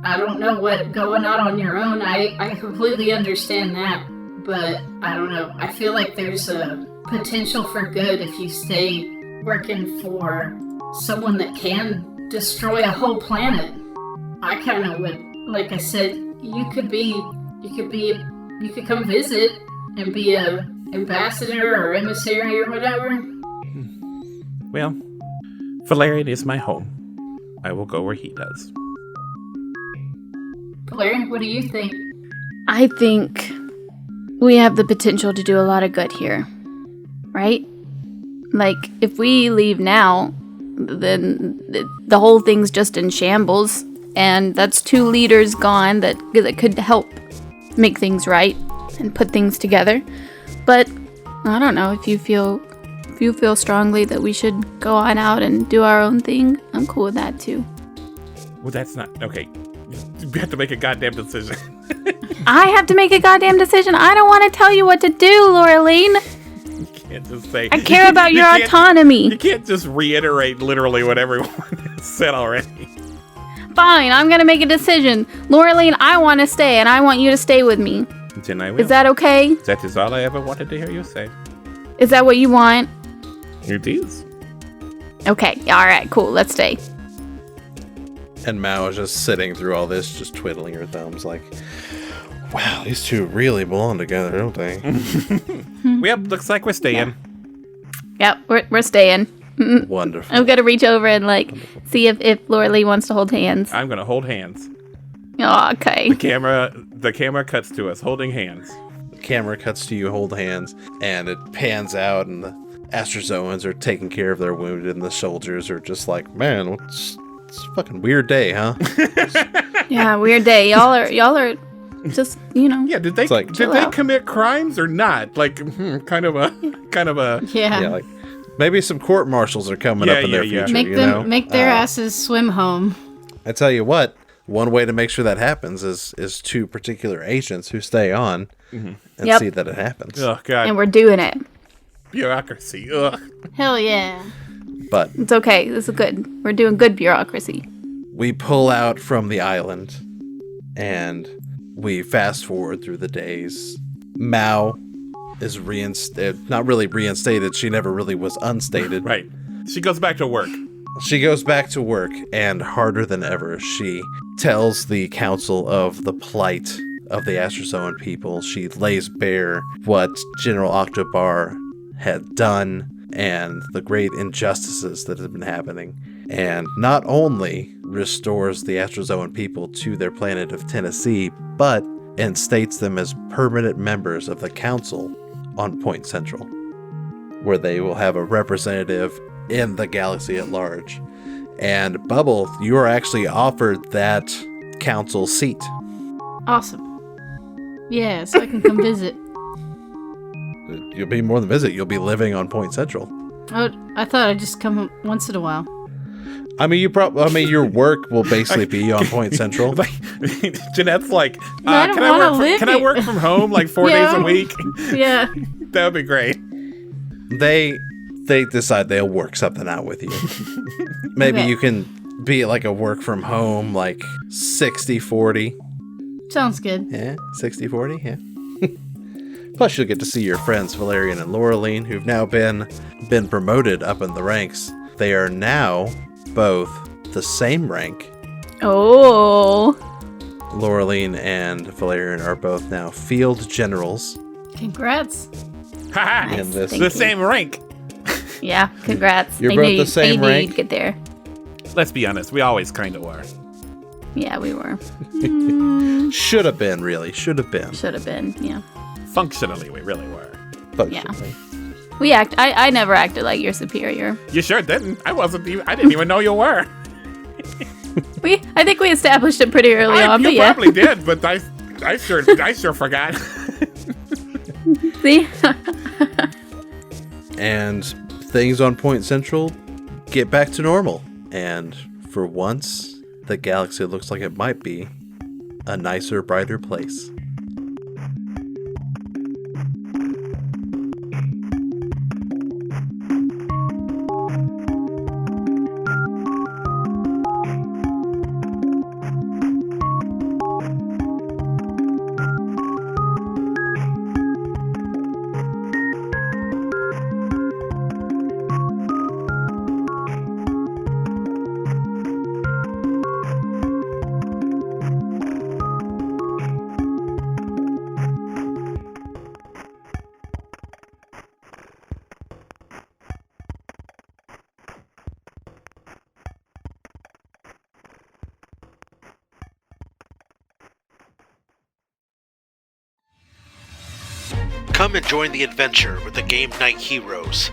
I don't know what going out on your own, I completely understand that, but I don't know. I feel like there's a potential for good if you stay working for someone that can destroy a whole planet. I kind of would, like I said, you could come visit and be a ambassador or emissary or whatever. Well, Valerian is my home. I will go where he does. Valerian, what do you think? I think we have the potential to do a lot of good here. Right? Like, if we leave now, then the whole thing's just in shambles. And that's 2 leaders gone that could help make things right and put things together. But I don't know, if you feel strongly that we should go on out and do our own thing, I'm cool with that too. Well, that's not okay. You have to make a goddamn decision. I have to make a goddamn decision. I don't want to tell you what to do, Laureline. You can't just say. I care about your autonomy. You can't just reiterate literally what everyone has said already. Fine, I'm gonna make a decision. Laureline, I want to stay, and I want you to stay with me. Then I will. Is that okay? That is all I ever wanted to hear you say. Is that what you want? It is. Okay, alright, cool, let's stay. And Mao is just sitting through all this, just twiddling her thumbs like, wow, these 2 really belong together, don't they? Yep, looks like we're staying. Yep, we're staying. Wonderful. I'm gonna reach over and see if Laureline wants to hold hands. I'm gonna hold hands. Oh, okay. The camera cuts to us holding hands. The camera cuts to you, hold hands, and it pans out, and the Astrazoans are taking care of their wounded, and the soldiers are just like, man, it's a fucking weird day, huh? Yeah, weird day. Y'all are just, Yeah, did they commit crimes or not? Like, kind of a. Yeah. Yeah, like maybe some court martials are coming up in their future. Make their asses swim home. I tell you what, one way to make sure that happens is 2 particular agents who stay on and see that it happens. Oh God. And we're doing it. Bureaucracy. Ugh. Hell yeah. But It's okay. This is good. We're doing good bureaucracy. we pull out from the island and we fast forward through the days. Mao is not really reinstated. She never really was unstated. Right. She goes back to work. She goes back to work, and harder than ever, she tells the council of the plight of the Astrazoan people. She lays bare what General Octobar had done and the great injustices that have been happening, and not only restores the Astrazoan people to their planet of Tennessee, but instates them as permanent members of the council on Point Central, where they will have a representative in the galaxy at large. And Bubble, you are actually offered that council seat. Awesome. Yeah, so I can come visit. You'll be more than visit. You'll be living on Point Central. Oh, I thought I'd just come once in a while. I mean, your work will basically be on Point Central. Like, Jeanette's like, I don't wanna live can I work from home like 4 days a week? Yeah. That would be great. They decide they'll work something out with you. Maybe Okay. you can be like a work from home, like 60-40. Sounds good. Yeah, 60-40, yeah. Plus, you'll get to see your friends Valerian and Laureline, who've now been promoted up in the ranks. They are now both the same rank. Oh. Laureline and Valerian are both now field generals. Congrats. Haha. in this. Thank The you. same rank. Yeah, congrats. You're I both knew, the same I knew rank? you'd get there. Let's be honest, we always kind of were. Yeah, we were. Should have been, really. Should have been. Should have been, yeah. Functionally, we really were. Functionally. I never acted like your superior. You sure didn't. I didn't even know you were. I think we established it pretty early on, You but yeah. probably did, but I sure forgot. See? And things on Point Central get back to normal. And For once, the galaxy looks like it might be a nicer, brighter place. Come and join the adventure with the Game Night Heroes.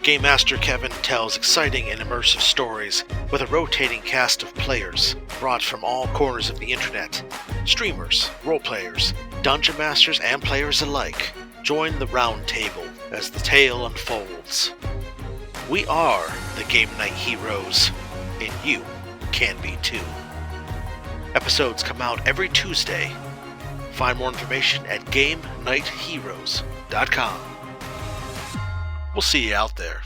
Game Master Kevin tells exciting and immersive stories with a rotating cast of players brought from all corners of the internet. Streamers, roleplayers, dungeon masters, and players alike. Join the round table as the tale unfolds. We are the Game Night Heroes, and you can be too. Episodes come out every Tuesday. Find more information at GameNightHeroes.com. We'll see you out there.